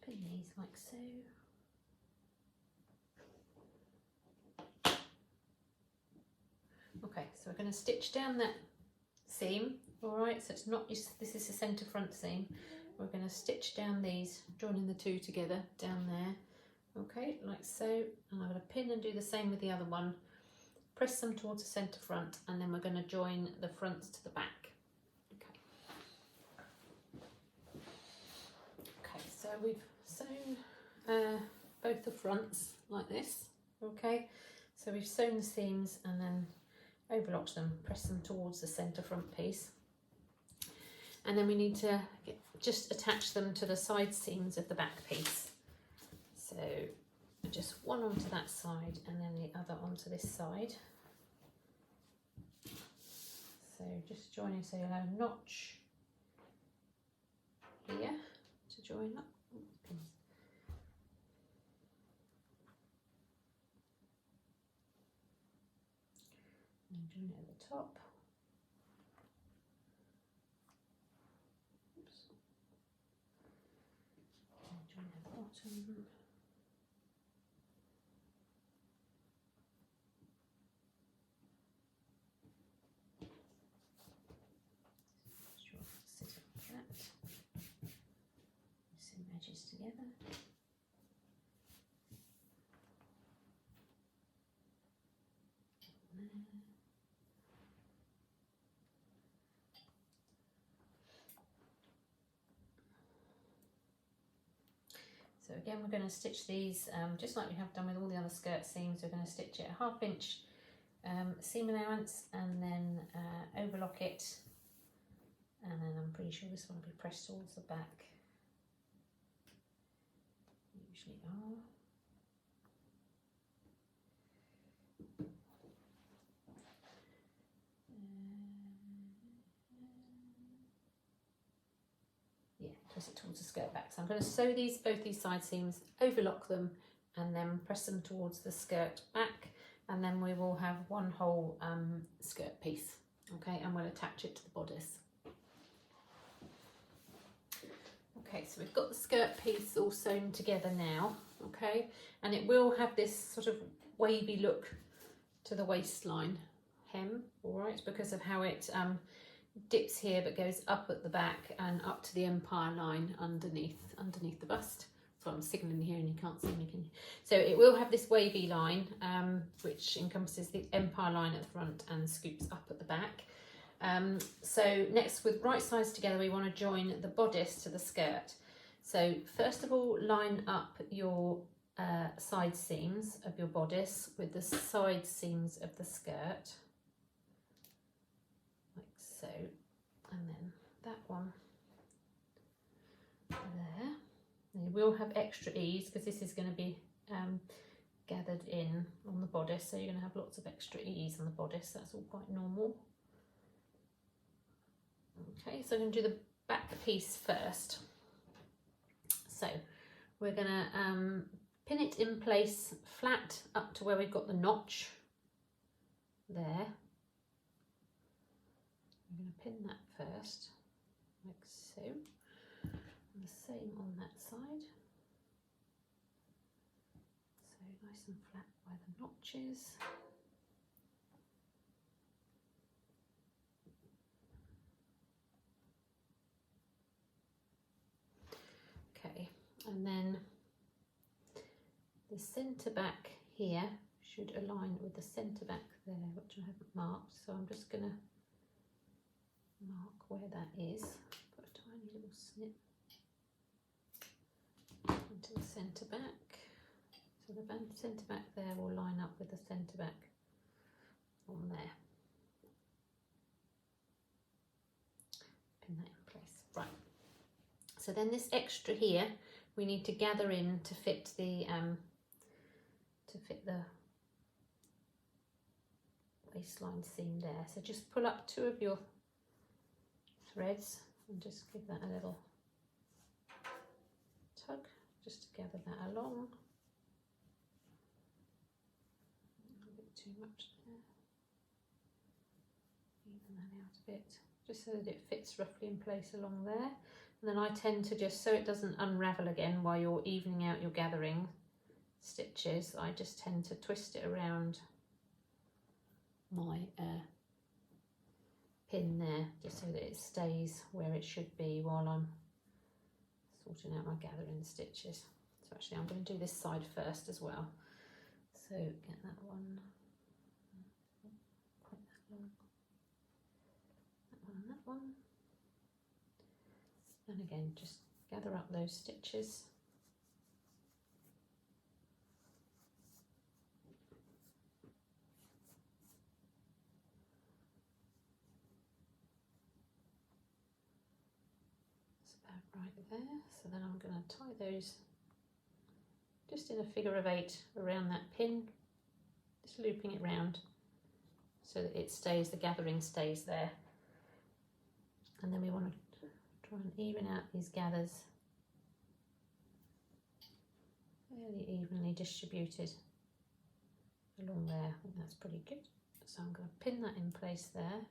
pin these like so. Okay, so we're going to stitch down that seam. All right, so it's not just, this is the centre front seam. We're going to stitch down these, joining the two together down there. Okay, like so, and I'm going to pin and do the same with the other one. Press them towards the centre front, and then we're going to join the fronts to the back. Okay. Okay, so we've sewn both the fronts like this. Okay, so we've sewn the seams and then overlocked them, press them towards the centre front piece. And then we need to just attach them to the side seams of the back piece. So just one onto that side and then the other onto this side. So just joining, so you'll have a notch here to join up. Pins. And join it at the top. Oops. And join it at the bottom. Some edges together. So again, we're going to stitch these just like we have done with all the other skirt seams. We're going to stitch it a 1/2 inch seam allowance and then overlock it, and then I'm pretty sure this one will be pressed towards the back. Usually are. Yeah, press it towards the skirt back. So I'm going to sew both these side seams, overlock them, and then press them towards the skirt back, and then we will have one whole skirt piece. Okay, and we'll attach it to the bodice. Okay, so we've got the skirt piece all sewn together now, okay, and it will have this sort of wavy look to the waistline hem, all right, because of how it dips here but goes up at the back and up to the empire line underneath the bust. So I'm signalling here and you can't see me, can you? So it will have this wavy line which encompasses the empire line at the front and scoops up at the back. So next, with right sides together, we want to join the bodice to the skirt. So first of all, line up your side seams of your bodice with the side seams of the skirt, like so, and then that one there. And you will have extra ease because this is going to be gathered in on the bodice, so you're going to have lots of extra ease on the bodice. That's all quite normal. Okay, so I'm going to do the back piece first. So we're going to pin it in place flat up to where we've got the notch there. I'm going to pin that first, like so, and the same on that side. So nice and flat by the notches. Okay, and then the centre back here should align with the centre back there, which I haven't marked, so I'm just going to mark where that is. Put a tiny little snip into the centre back. So the centre back there will line up with the centre back on there. Pin that in place. Right. So then this extra here we need to gather in to fit the waistline seam there. So just pull up 2 of your threads and just give that a little tug just to gather that along. too much there. Even that out a bit, just so that it fits roughly in place along there. And then I tend to just, so it doesn't unravel again while you're evening out your gathering stitches, I just tend to twist it around my pin there, just so that it stays where it should be while I'm sorting out my gathering stitches. So actually I'm going to do this side first as well. So get that one, quite that long, that one and that one. And again, just gather up those stitches. Right there, so then I'm going to tie those just in a figure of 8 around that pin, just looping it round so that it stays, the gathering stays there. And then we want to try and even out these gathers fairly evenly distributed along there. I think that's pretty good. So I'm going to pin that in place there.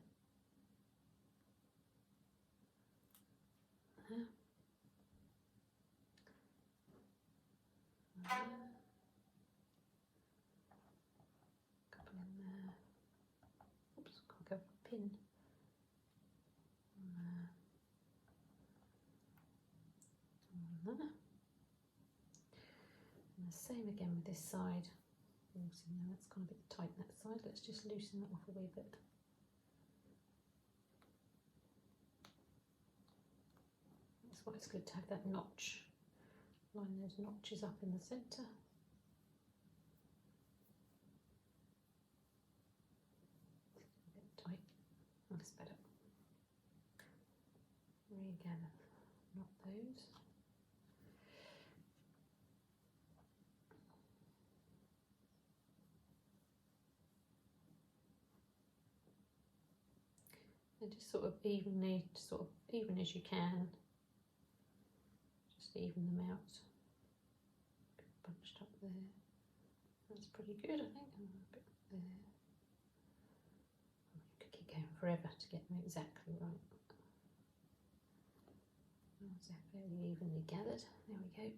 Couple in there. Oops, can't go pin. And the same again with this side. Also, now that's gone a bit tight that side. Let's just loosen that off a wee bit. That's why it's good to have that notch. Line those notches up in the centre. A bit tight. That's better. Regather, knot those. And just sort of evenly, sort of even as you can. Just even them out. Bunched up there. That's pretty good, I think. And a bit there. You could keep going forever to get them exactly right. So fairly evenly gathered. There we go.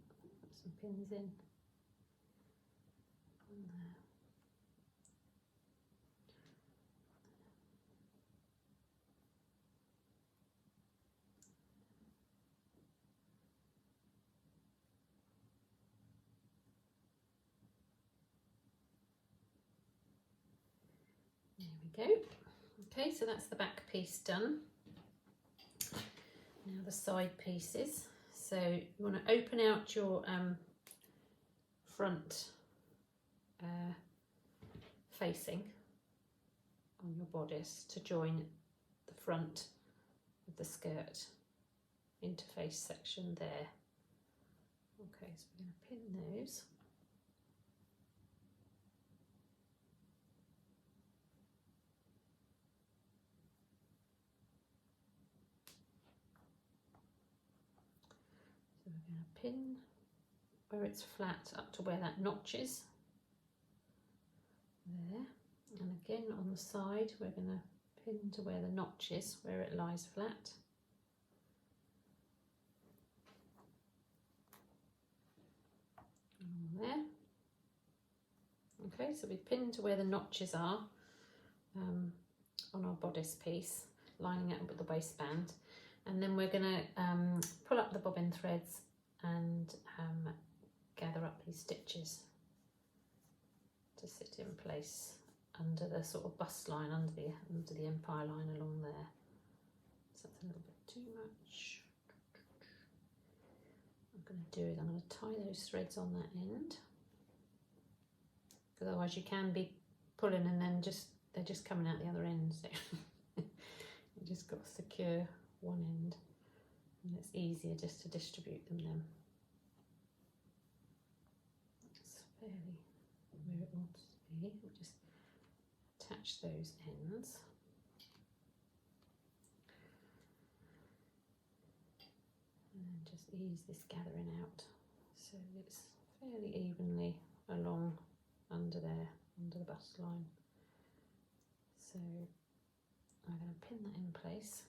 Put some pins in. On there. There we go. Okay, so that's the back piece done. Now the side pieces. So you want to open out your front facing on your bodice to join the front of the skirt interface section there. Okay, so we're going to pin those. So we're going to pin where it's flat up to where that notch is. There. And again on the side we're going to pin to where the notch is, where it lies flat. And there. Okay, so we've pinned to where the notches are on our bodice piece, lining it up with the waistband. And then we're going to pull up the bobbin threads and gather up these stitches to sit in place under the sort of bust line, under the empire line along there. So that's a little bit too much. What I'm going to do is I'm going to tie those threads on that end, because otherwise you can be pulling and then they're just coming out the other end. So you just got to secure one end, and it's easier just to distribute them then. It's fairly where it wants to be. We'll just attach those ends. And then just ease this gathering out so it's fairly evenly along under there, under the bust line. So I'm going to pin that in place.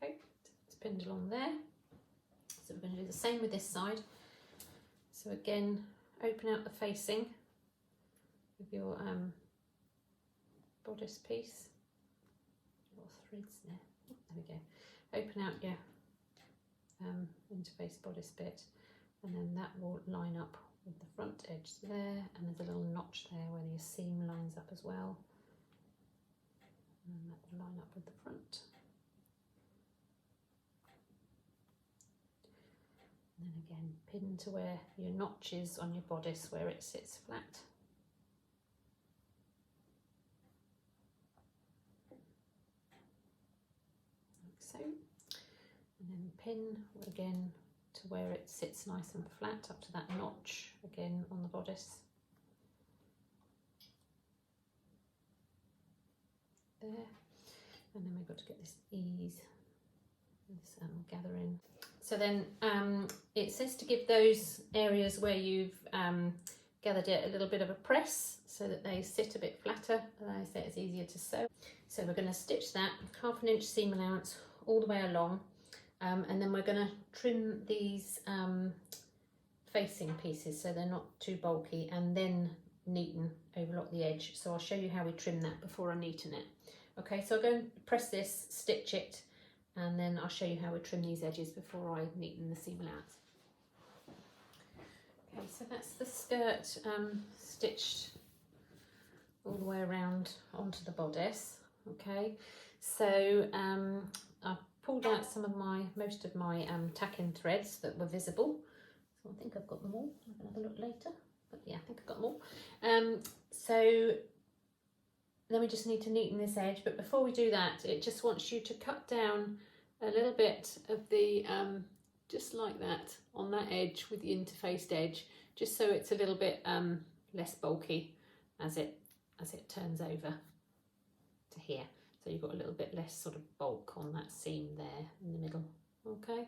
Okay, it's pinned along there. So we're going to do the same with this side. So again, open out the facing with your bodice piece. Little threads there. Oh, there we go. Open out your interface bodice bit, and then that will line up with the front edge there, and there's a little notch there where your seam lines up as well, and that will line up with the front. And then again, pin to where your notch is on your bodice, where it sits flat. Like so. And then pin again to where it sits nice and flat, up to that notch again on the bodice. There. And then we've got to get this ease, this gather in. So then it says to give those areas where you've gathered it a little bit of a press so that they sit a bit flatter, and I say it's easier to sew. So we're going to stitch that 1/2 inch seam allowance all the way along, and then we're going to trim these facing pieces so they're not too bulky, and then neaten, overlock the edge. So I'll show you how we trim that before I neaten it. Okay, so I'll go and press this, stitch it, and then I'll show you how we trim these edges before I neaten the seam allowance. Okay, so that's the skirt stitched all the way around onto the bodice. Okay, so I pulled out most of my tacking threads that were visible. So I think I've got them all. I can have a look later, but yeah, I think I've got them all. So then we just need to neaten this edge, but before we do that, it just wants you to cut down a little bit of the, just like that, on that edge with the interfaced edge, just so it's a little bit less bulky as it turns over to here. So you've got a little bit less sort of bulk on that seam there in the middle. Okay,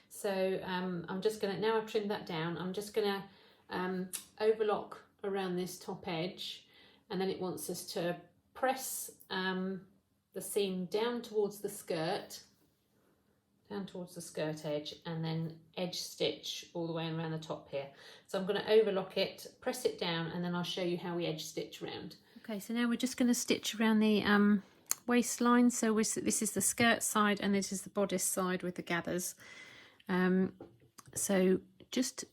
so I'm just gonna, now I've trimmed that down, I'm just gonna overlock around this top edge, and then it wants us to press the seam down towards the skirt edge, and then edge stitch all the way around the top here. So I'm going to overlock it, press it down, and then I'll show you how we edge stitch around. Okay, so now we're just going to stitch around the waistline. So this is the skirt side, and this is the bodice side with the gathers. So just,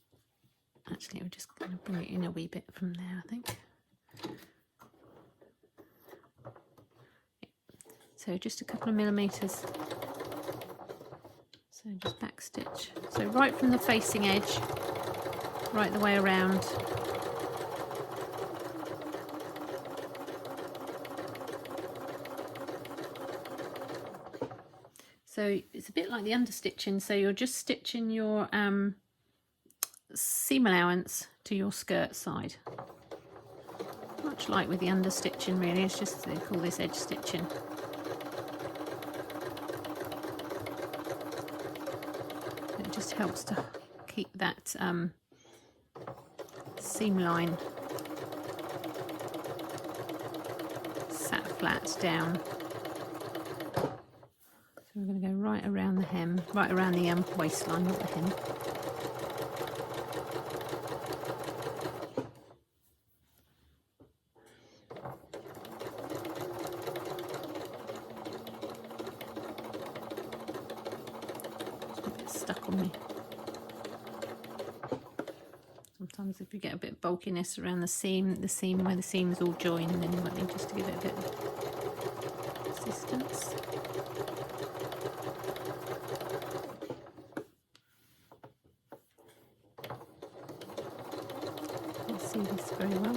actually we're just going to bring it in a wee bit from there, I think. So just a couple of millimeters. So just back stitch. So right from the facing edge, right the way around. So it's a bit like the understitching. So you're just stitching your seam allowance to your skirt side. Much like with the understitching really, it's just, they call this edge stitching. It just helps to keep that seam line sat flat down. So we're going to go right around the hem, right around the waistline, not the hem. Stuck on me. Sometimes if you get a bit of bulkiness around the seam where the seam is all joined, then you might need just to give it a bit of assistance. I can't see this very well.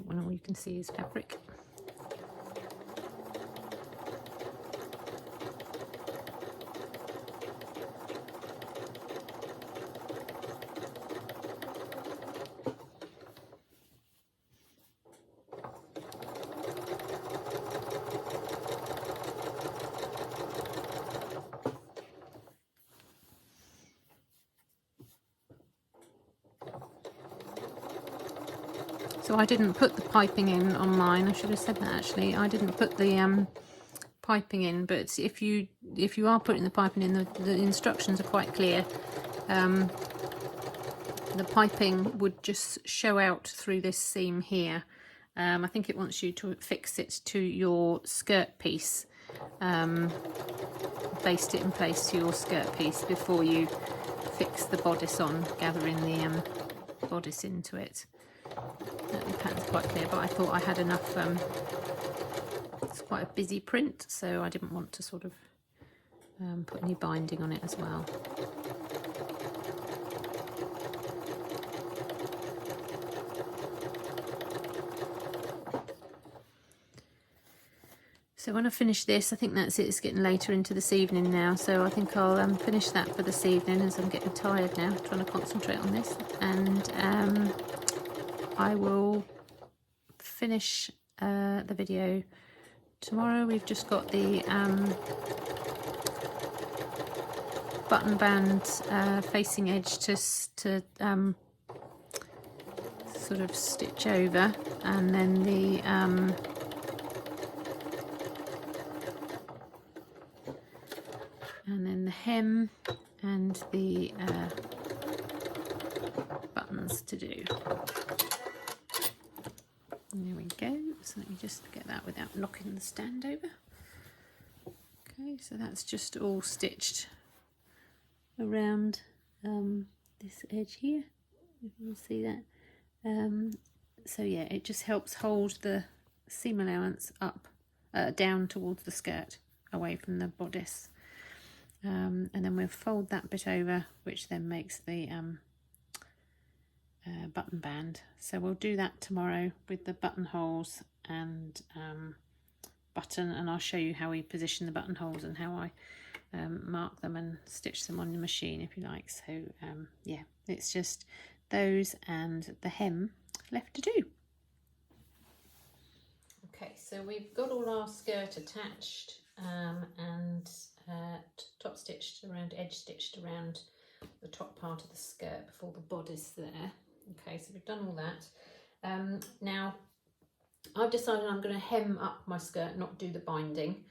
when all you can see is fabric. So I didn't put the piping in on mine. I should have said that actually. I didn't put the piping in, but if you are putting the piping in, the instructions are quite clear. The piping would just show out through this seam here. I think it wants you to fix it to your skirt piece, baste it in place to your skirt piece before you fix the bodice on, gathering the bodice into it. The pattern's quite clear, but I thought I had enough. It's quite a busy print, so I didn't want to sort of put any binding on it as well. So when I finish this, I think that's it. It's getting later into this evening now, so I think I'll finish that for this evening, as I'm getting tired now, trying to concentrate on this. And I will finish the video tomorrow. We've just got the button band facing edge to sort of stitch over, and then the hem and the buttons to do. And there we go. So let me just get that without knocking the stand over. Okay, so that's just all stitched around this edge here, if you can see that. So yeah, it just helps hold the seam allowance up, down towards the skirt, away from the bodice. And then we'll fold that bit over, which then makes the button band. So we'll do that tomorrow with the buttonholes and button, and I'll show you how we position the buttonholes and how I mark them and stitch them on the machine, if you like. So yeah, it's just those and the hem left to do. Okay, so we've got all our skirt attached and top stitched around, edge stitched around the top part of the skirt before the bodice there. Okay, so we've done all that. Now I've decided I'm going to hem up my skirt, not do the binding,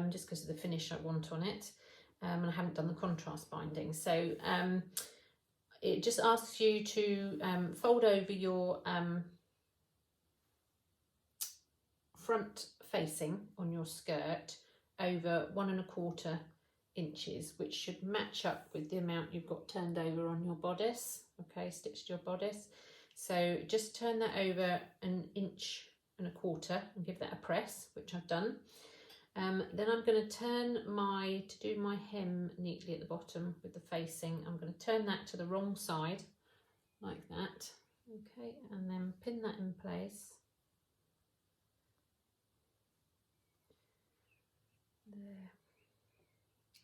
just because of the finish I want on it, and I haven't done the contrast binding. So it just asks you to fold over your front facing on your skirt over 1¼ inches, which should match up with the amount you've got turned over on your bodice. Okay, stitched your bodice. So just turn that over 1¼ inches and give that a press, which I've done. Then I'm going to turn to do my hem neatly at the bottom with the facing, I'm going to turn that to the wrong side like that. Okay, and then pin that in place. There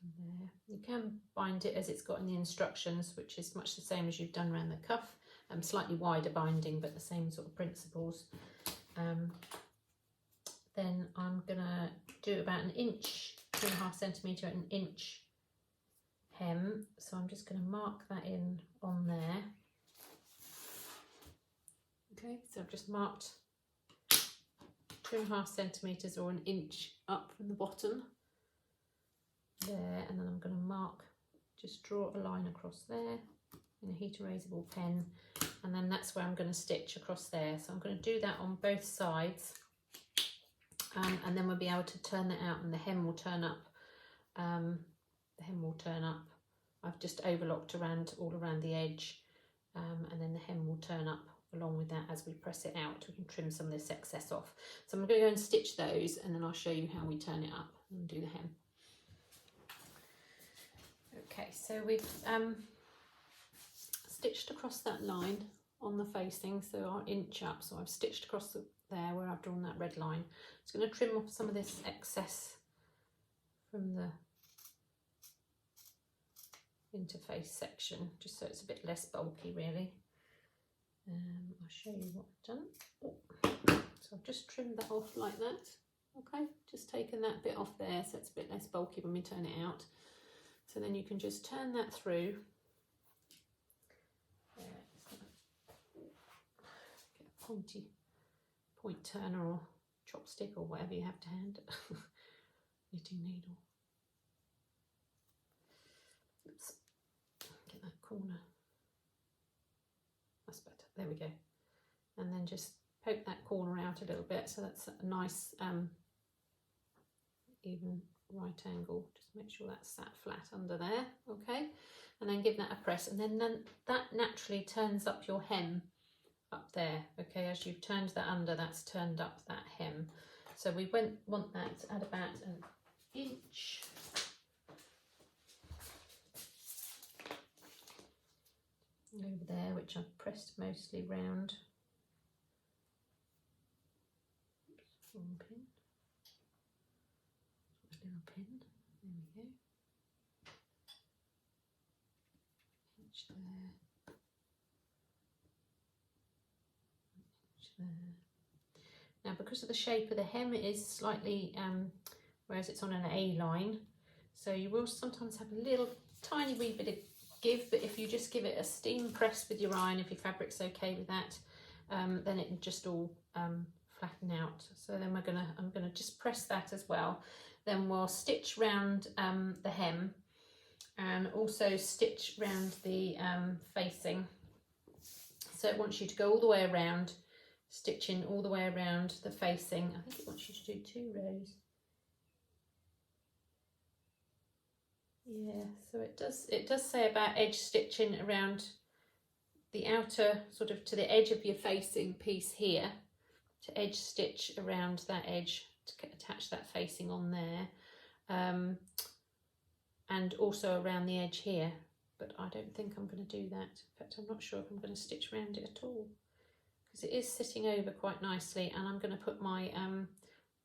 and there. You can bind it as it's got in the instructions, which is much the same as you've done around the cuff. Slightly wider binding, but the same sort of principles. Then I'm gonna do about 1 inch, 2½ centimetre at 1 inch hem. So I'm just gonna mark that in on there. Okay, so I've just marked 2½ centimetres or 1 inch up from the bottom there, and then I'm going to mark, just draw a line across there in a heat erasable pen, and then that's where I'm going to stitch across there. So I'm going to do that on both sides, and then we'll be able to turn that out, and the hem will turn up. I've just overlocked all around the edge, and then the hem will turn up along with that as we press it out. We can trim some of this excess off. So I'm going to go and stitch those, and then I'll show you how we turn it up and do the hem. Okay, so we've stitched across that line on the facing, so I'll inch up. So I've stitched across there where I've drawn that red line. Just going to trim off some of this excess from the interface section, just so it's a bit less bulky really. I'll show you what I've done. Oh. So I've just trimmed that off like that. Okay, just taken that bit off there so it's a bit less bulky when we turn it out. So then you can just turn that through. Get a point turner or chopstick or whatever you have to hand. Knitting needle. Oops. Get that corner. That's better. There we go. And then just poke that corner out a little bit so that's a nice even right angle. Just make sure that's sat flat under there. Okay, and then give that a press, and then that naturally turns up your hem up there. Okay, as you've turned that under, that's turned up that hem. So we want that at about an inch. Over there, which I've pressed mostly round. One pin. A little pin. There we go. Inch there. Inch there. Now, because of the shape of the hem, it is slightly, whereas it's on an A line, so you will sometimes have a little tiny wee bit of give, but if you just give it a steam press with your iron, if your fabric's okay with that, then it can just all flatten out. So then I'm gonna just press that as well. Then we'll stitch round the hem and also stitch round the facing. So it wants you to go all the way around, stitching all the way around the facing. I think it wants you to do 2 rows. Yeah, so it does say about edge stitching around the outer, sort of to the edge of your facing piece here, to edge stitch around that edge to attach that facing on there, and also around the edge here, but I don't think I'm going to do that. In fact, I'm not sure if I'm going to stitch around it at all, because it is sitting over quite nicely, and I'm going to put my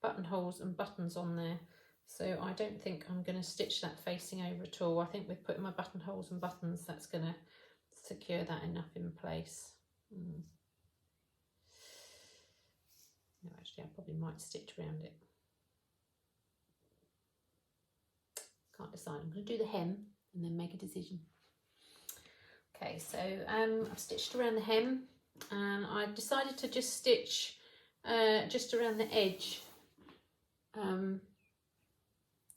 buttonholes and buttons on there. So I don't think I'm going to stitch that facing over at all. I think with putting my buttonholes and buttons, that's going to secure that enough in place. No, actually, I probably might stitch around it. Can't decide. I'm going to do the hem and then make a decision. Okay, so I've stitched around the hem, and I've decided to just stitch just around the edge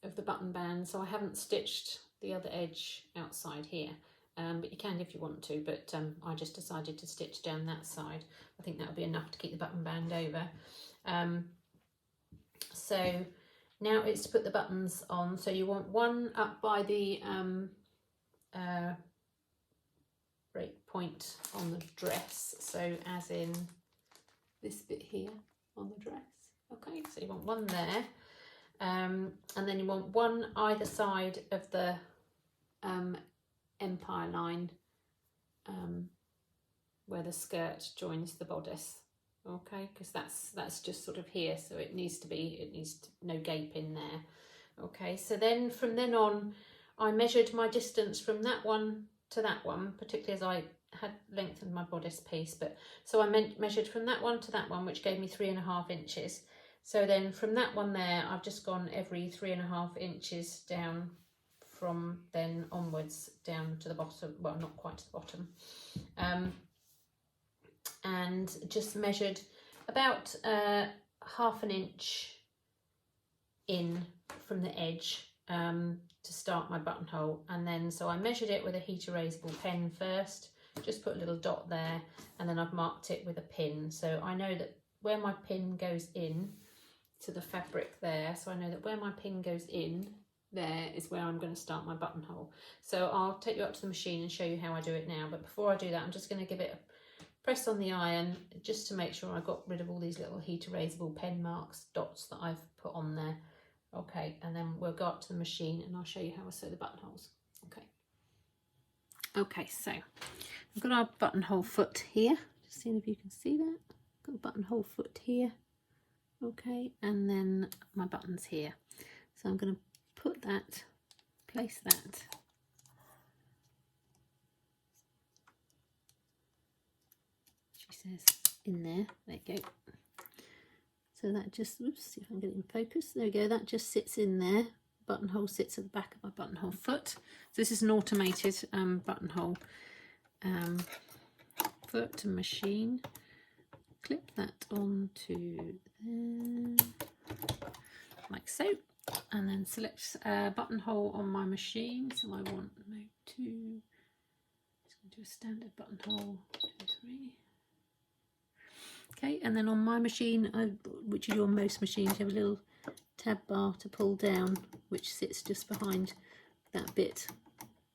of the button band, so I haven't stitched the other edge outside here, but you can if you want to, but I just decided to stitch down that side. I think that will be enough to keep the button band over. So now it's to put the buttons on. So you want one up by the break point on the dress, so as in this bit here on the dress. Okay, so you want one there. And then you want one either side of the empire line, where the skirt joins the bodice. Okay, because that's just sort of here, so it needs no gape in there. Okay, so then from then on, I measured my distance from that one to that one, particularly as I had lengthened my bodice piece. But so I measured from that one to that one, which gave me 3.5 inches. So then from that one there, I've just gone every 3.5 inches down from then onwards down to the bottom. Well, not quite to the bottom. And just measured about 1/2 inch in from the edge to start my buttonhole. And then, so I measured it with a heat erasable pen first, just put a little dot there, and then I've marked it with a pin. So I know that where my pin goes in to the fabric there, so I know that where my pin goes in there is where I'm going to start my buttonhole. So I'll take you up to the machine and show you how I do it now, but before I do that, I'm just going to give it a press on the iron just to make sure I got rid of all these little heat erasable pen marks, dots that I've put on there. Okay, and then we'll go up to the machine and I'll show you how I sew the buttonholes. Okay. Okay, so I've got our buttonhole foot here. Just seeing if you can see that. Got a buttonhole foot here. Okay, and then my buttons here. So I'm going to put that, place that. She says in there. There you go. So that just, oops, see if I can get it in focus. There we go. That just sits in there. Buttonhole sits at the back of my buttonhole foot. So this is an automated buttonhole foot and machine. Clip that onto there, like so, and then select buttonhole on my machine. So I want mode 2. Just going to do a standard buttonhole 2, 3. Okay, and then on my machine, which is on most machines, you have a little tab bar to pull down, which sits just behind that bit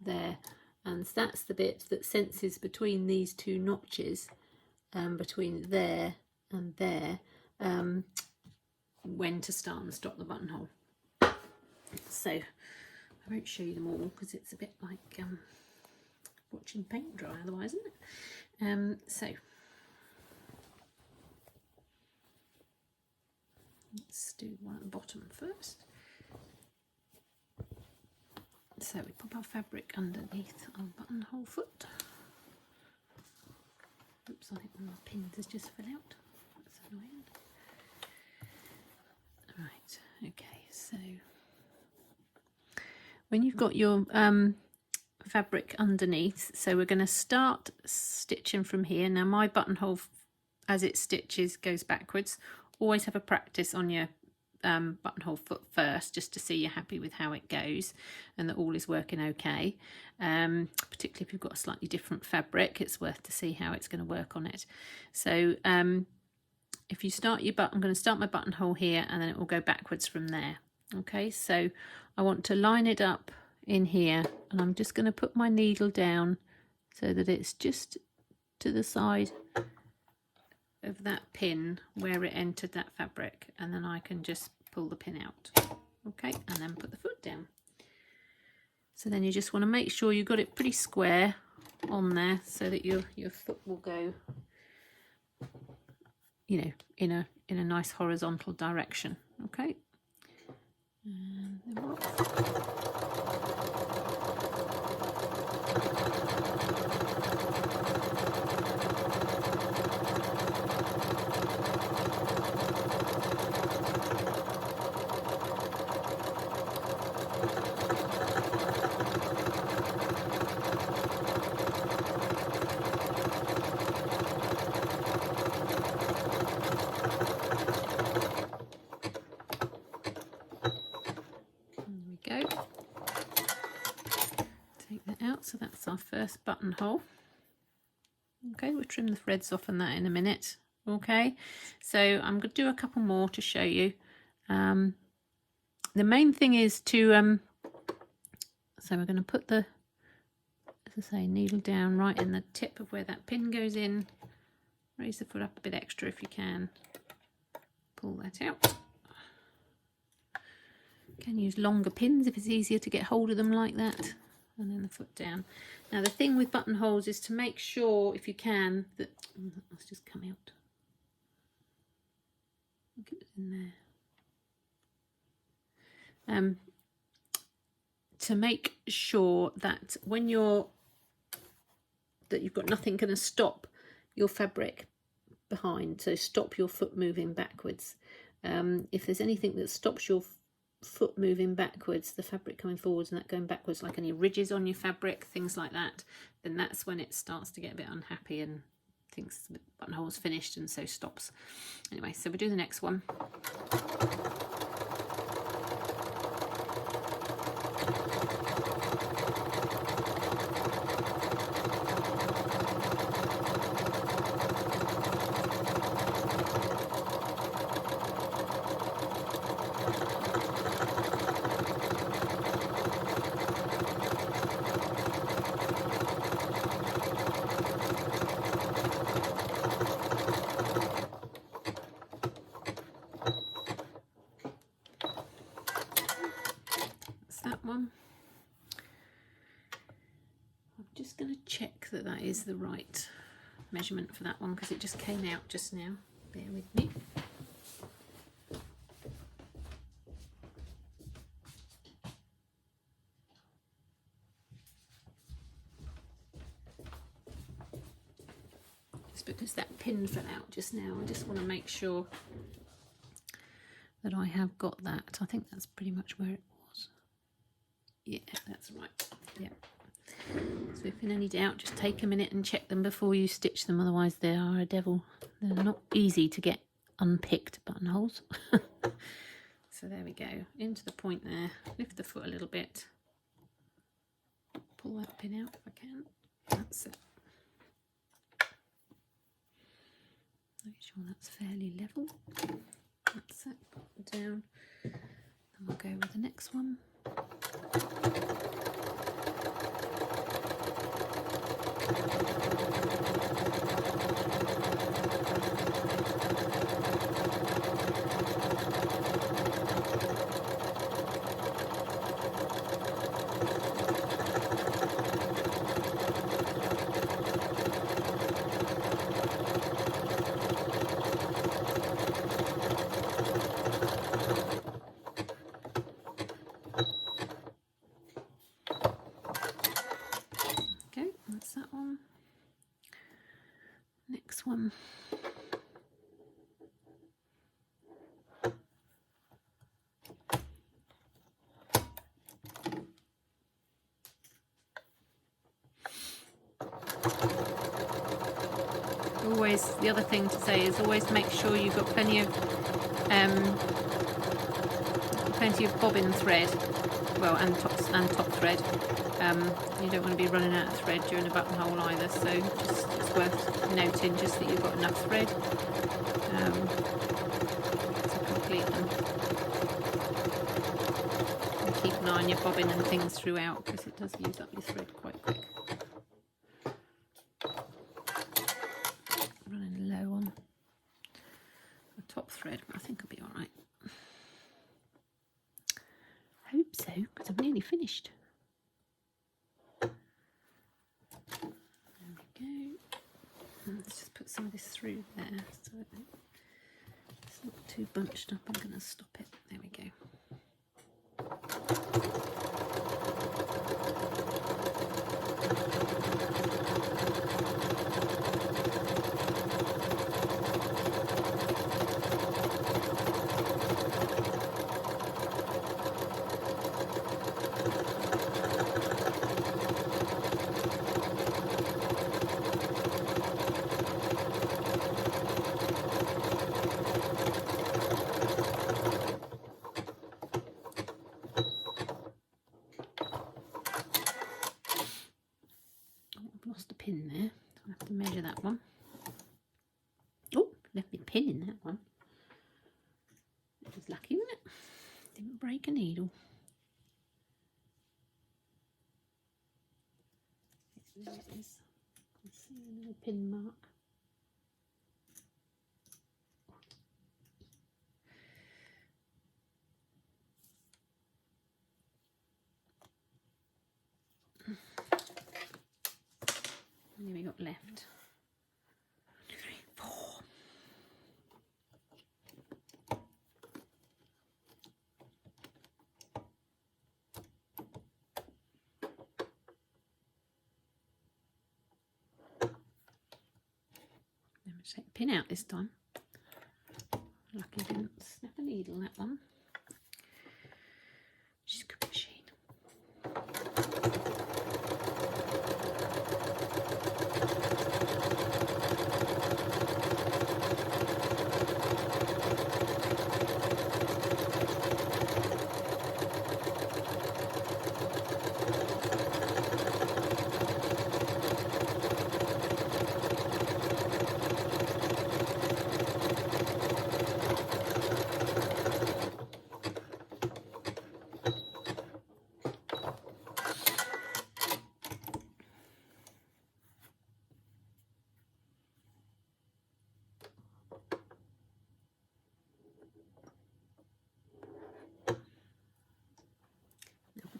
there, and that's the bit that senses between these two notches, between there and there, when to start and stop the buttonhole. So I won't show you them all because it's a bit like watching paint dry otherwise, isn't it? So let's do one at the bottom first. So we pop our fabric underneath our buttonhole foot. Oops, I think one of my pins has just fell out. That's annoying. Right, okay, so when you've got your fabric underneath, so we're going to start stitching from here. Now my buttonhole, as it stitches, goes backwards. Always have a practice on your buttonhole foot first, just to see you're happy with how it goes and that all is working okay. Particularly if you've got a slightly different fabric, it's worth to see how it's going to work on it. So if you start your I'm going to start my buttonhole here, and then it will go backwards from there. Okay, so I want to line it up in here, and I'm just going to put my needle down so that it's just to the side of that pin where it entered that fabric, and then I can just pull the pin out. Okay, and then put the foot down. So then you just want to make sure you've got it pretty square on there so that your foot will go, you know, in a nice horizontal direction. Okay, and then we're off. So that's our first buttonhole. Okay, we'll trim the threads off on that in a minute. Okay, so I'm going to do a couple more to show you. The main thing is to so we're going to put the, as I say, needle down right in the tip of where that pin goes in. Raise the foot up a bit extra if you can. Pull that out. You can use longer pins if it's easier to get hold of them like that. And then the foot down. Now the thing with buttonholes is to make sure, if you can, that let's just come out. Keep it in there. To make sure that when you've got nothing going to stop your fabric behind, so stop your foot moving backwards. If there's anything that stops your foot moving backwards, the fabric coming forwards and that going backwards, like any ridges on your fabric, things like that, then that's when it starts to get a bit unhappy and thinks the buttonhole's finished and so stops. Anyway, so we'll do the next one. just going to check that that is the right measurement for that one because it just came out just now. Bear with me. Just because that pin fell out just now, I just want to make sure that I have got that. I think that's pretty much where it was. Yeah, that's right. Yeah. So if in any doubt, just take a minute and check them before you stitch them, otherwise they are a devil. They're not easy to get unpicked buttonholes. So there we go, into the point there, lift the foot a little bit, pull that pin out if I can, that's it. Make sure that's fairly level, that's it, put it down, then we'll go with the next one. Next one. Always, the other thing to say is always make sure you've got plenty of bobbin thread, well, and top thread. You don't want to be running out of thread during a buttonhole either, so it's worth noting just that you've got enough thread to complete them. And keep an eye on your bobbin and things throughout because it does use up your thread quite quick. Running low on the top thread, but I think I'll be alright. Hope so, because I'm nearly finished. Let's just put some of this through there so it's not too bunched up. I'm going to stop it. There we go. Lost a pin there, so I have to measure that one. Oh, left me pin in that one. It was lucky, wasn't it? Didn't break a needle. There it is. You can see the little pin mark. And then we got left. 1, 2, 3, 4. Let me take the pin out this time. Lucky I didn't snap a needle that one. She's a good machine.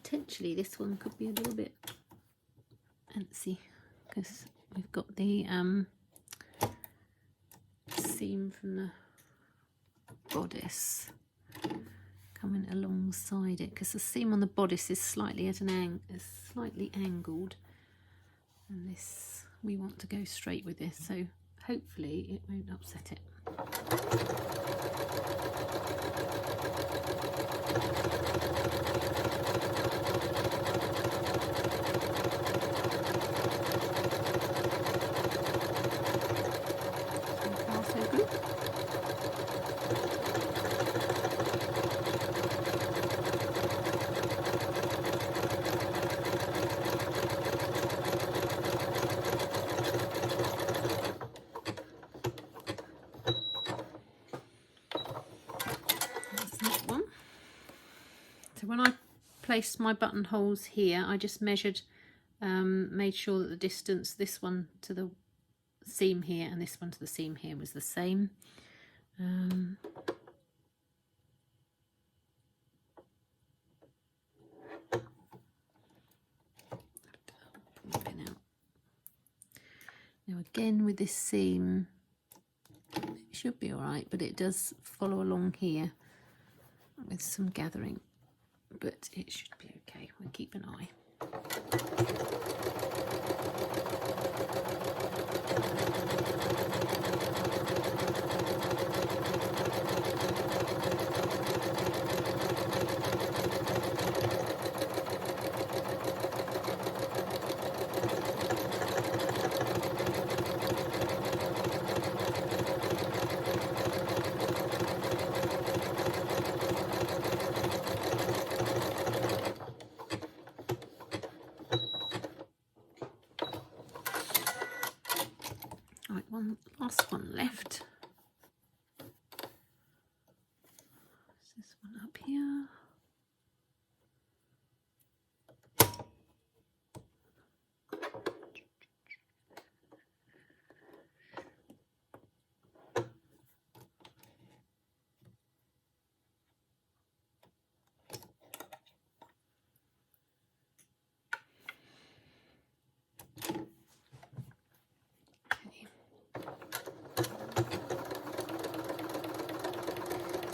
Potentially this one could be a little bit fancy because we've got the seam from the bodice coming alongside it, because the seam on the bodice is slightly at an slightly angled, and this we want to go straight with this, so hopefully it won't upset it. So when I placed my buttonholes here, I just measured, made sure that the distance, this one to the seam here and this one to the seam here, was the same. Now again with this seam, it should be all right, but it does follow along here with some gathering, but it should be okay. We'll keep an eye. Right, one last one left. Is this one up here?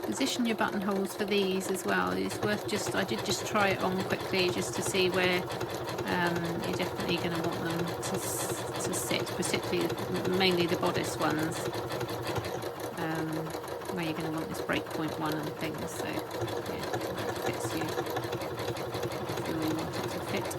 Position your buttonholes for these as well. It's worth I did just try it on quickly just to see where you're definitely going to want them to sit, particularly mainly the bodice ones, where you're going to want this breakpoint one and things. So yeah, that fits you. If you really want it to fit.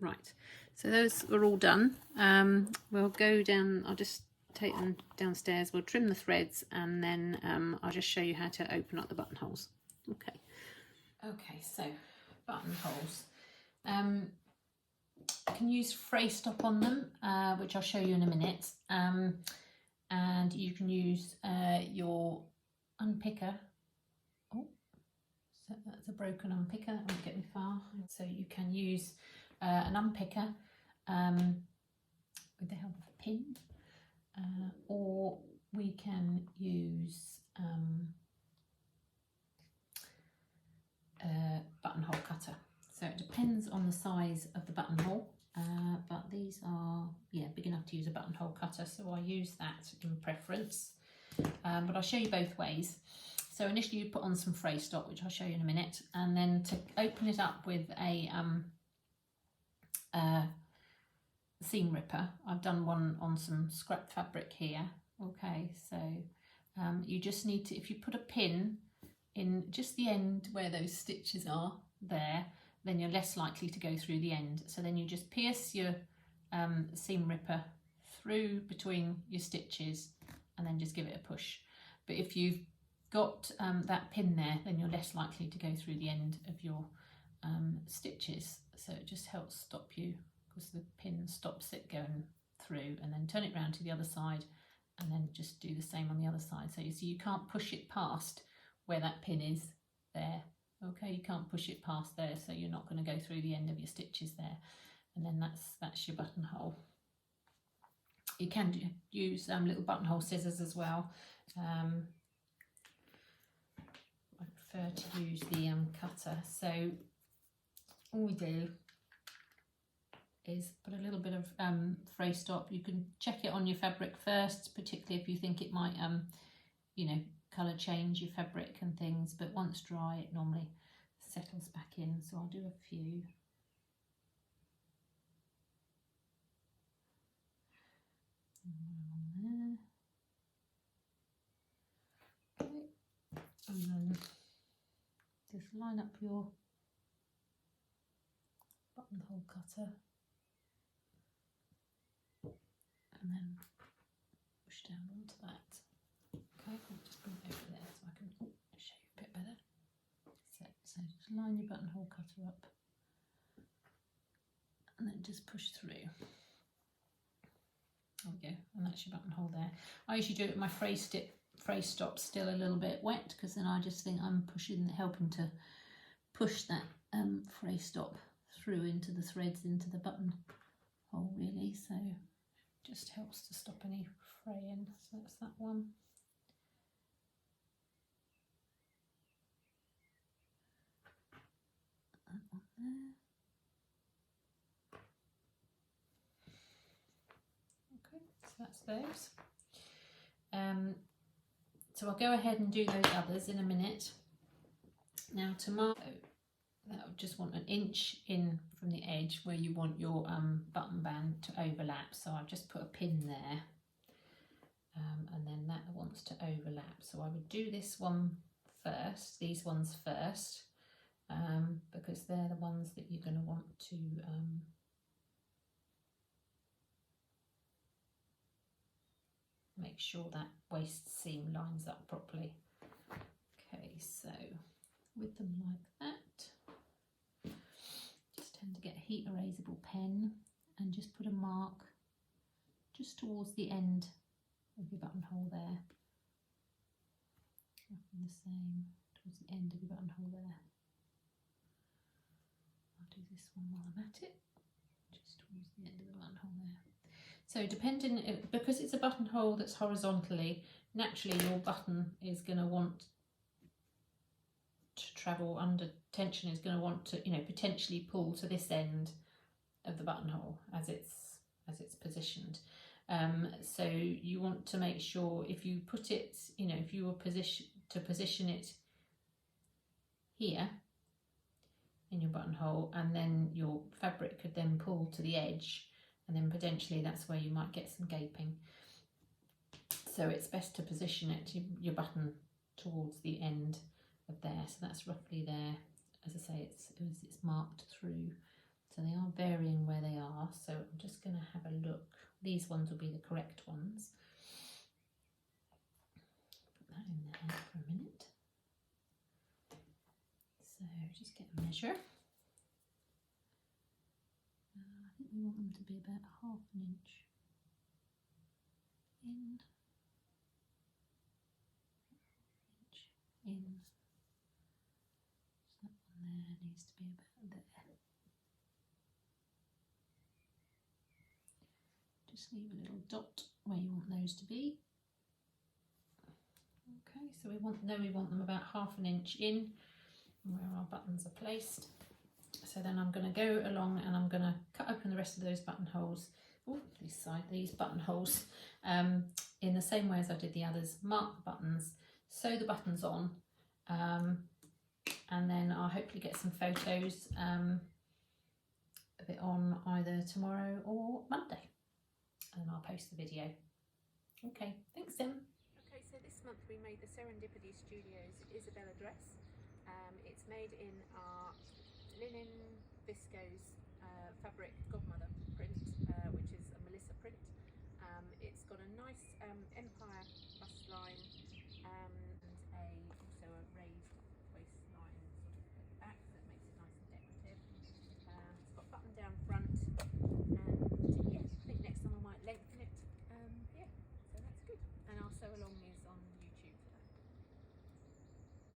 Right, so those are all done. We'll go down, I'll just take them downstairs, we'll trim the threads, and then I'll just show you how to open up the buttonholes. Okay. Okay, so buttonholes. I can use fray stop on them, which I'll show you in a minute. And you can use your unpicker. Oh, so that's a broken unpicker, that won't get me far. So you can use an unpicker with the help of a pin, or we can use a buttonhole cutter. So it depends on the size of the buttonhole, but these are big enough to use a buttonhole cutter, so I use that in preference. But I'll show you both ways. So initially you put on some fray stop, which I'll show you in a minute, and then to open it up with a seam ripper, I've done one on some scrap fabric here. Okay, so you just need to, if you put a pin in just the end where those stitches are there, then you're less likely to go through the end. So then you just pierce your seam ripper through between your stitches and then just give it a push. But if you've got that pin there, then you're less likely to go through the end of your stitches. So it just helps stop you, because the pin stops it going through, and then turn it round to the other side and then just do the same on the other side. So you see you can't push it past where that pin is there. Okay, you can't push it past there, so you're not going to go through the end of your stitches there. and then that's your buttonhole. You can use little buttonhole scissors as well. I prefer to use the cutter. So all we do is put a little bit of fray stop. You can check it on your fabric first, particularly if you think it might you know, colour change your fabric and things, but once dry it normally settles back in, so I'll do a few. There. Okay, and then just line up your buttonhole cutter and then push down onto that. Okay, I'll just bring it over there so I can show you a bit better. So just line your buttonhole cutter up and then just push through. There we go, and that's your buttonhole there. I usually do it with my fray stop still a little bit wet, because then I just think I'm helping to push that fray stop through into the threads into the buttonhole really, so just helps to stop any fraying. So that's that one. That one there. Okay, so that's those. So I'll go ahead and do those others in a minute. Now to mark, I just want an inch in from the edge where you want your button band to overlap. So I've just put a pin there, and then that wants to overlap. So I would do this one first, these ones first, because they're the ones that you're going to want to make sure that waist seam lines up properly. Okay, so with them like that, just tend to get a heat erasable pen and just put a mark just towards the end of your buttonhole there. And the same towards the end of your buttonhole there. I'll do this one while I'm at it, just towards the end of the buttonhole there. So depending, because it's a buttonhole that's horizontally, naturally your button is going to want to travel under tension, is going to want to, you know, potentially pull to this end of the buttonhole as it's positioned. So you want to make sure if you put it, you know, if you were position it here in your buttonhole, and then your fabric could then pull to the edge, and then potentially that's where you might get some gaping. So it's best to position it, your button, towards the end of there. So that's roughly there. As I say, it's marked through. So they are varying where they are. So I'm just going to have a look. These ones will be the correct ones. Put that in there for a minute. So just get a measure. I think we want them to be about ½ inch in. In. So that one there needs to be about there. Just leave a little dot where you want those to be. Okay, so we want them about ½ inch in where our buttons are placed. So then I'm going to go along and I'm going to cut open the rest of those buttonholes. Oh, these buttonholes in the same way as I did the others. Mark the buttons, sew the buttons on, and then I'll hopefully get some photos of it on either tomorrow or Monday, and I'll post the video. Okay, thanks Sim. Okay, so this month we made the Serendipity Studios Isabella Dress. It's made in our linen viscose fabric godmother print, which is a Melissa print. It's got a nice empire bust line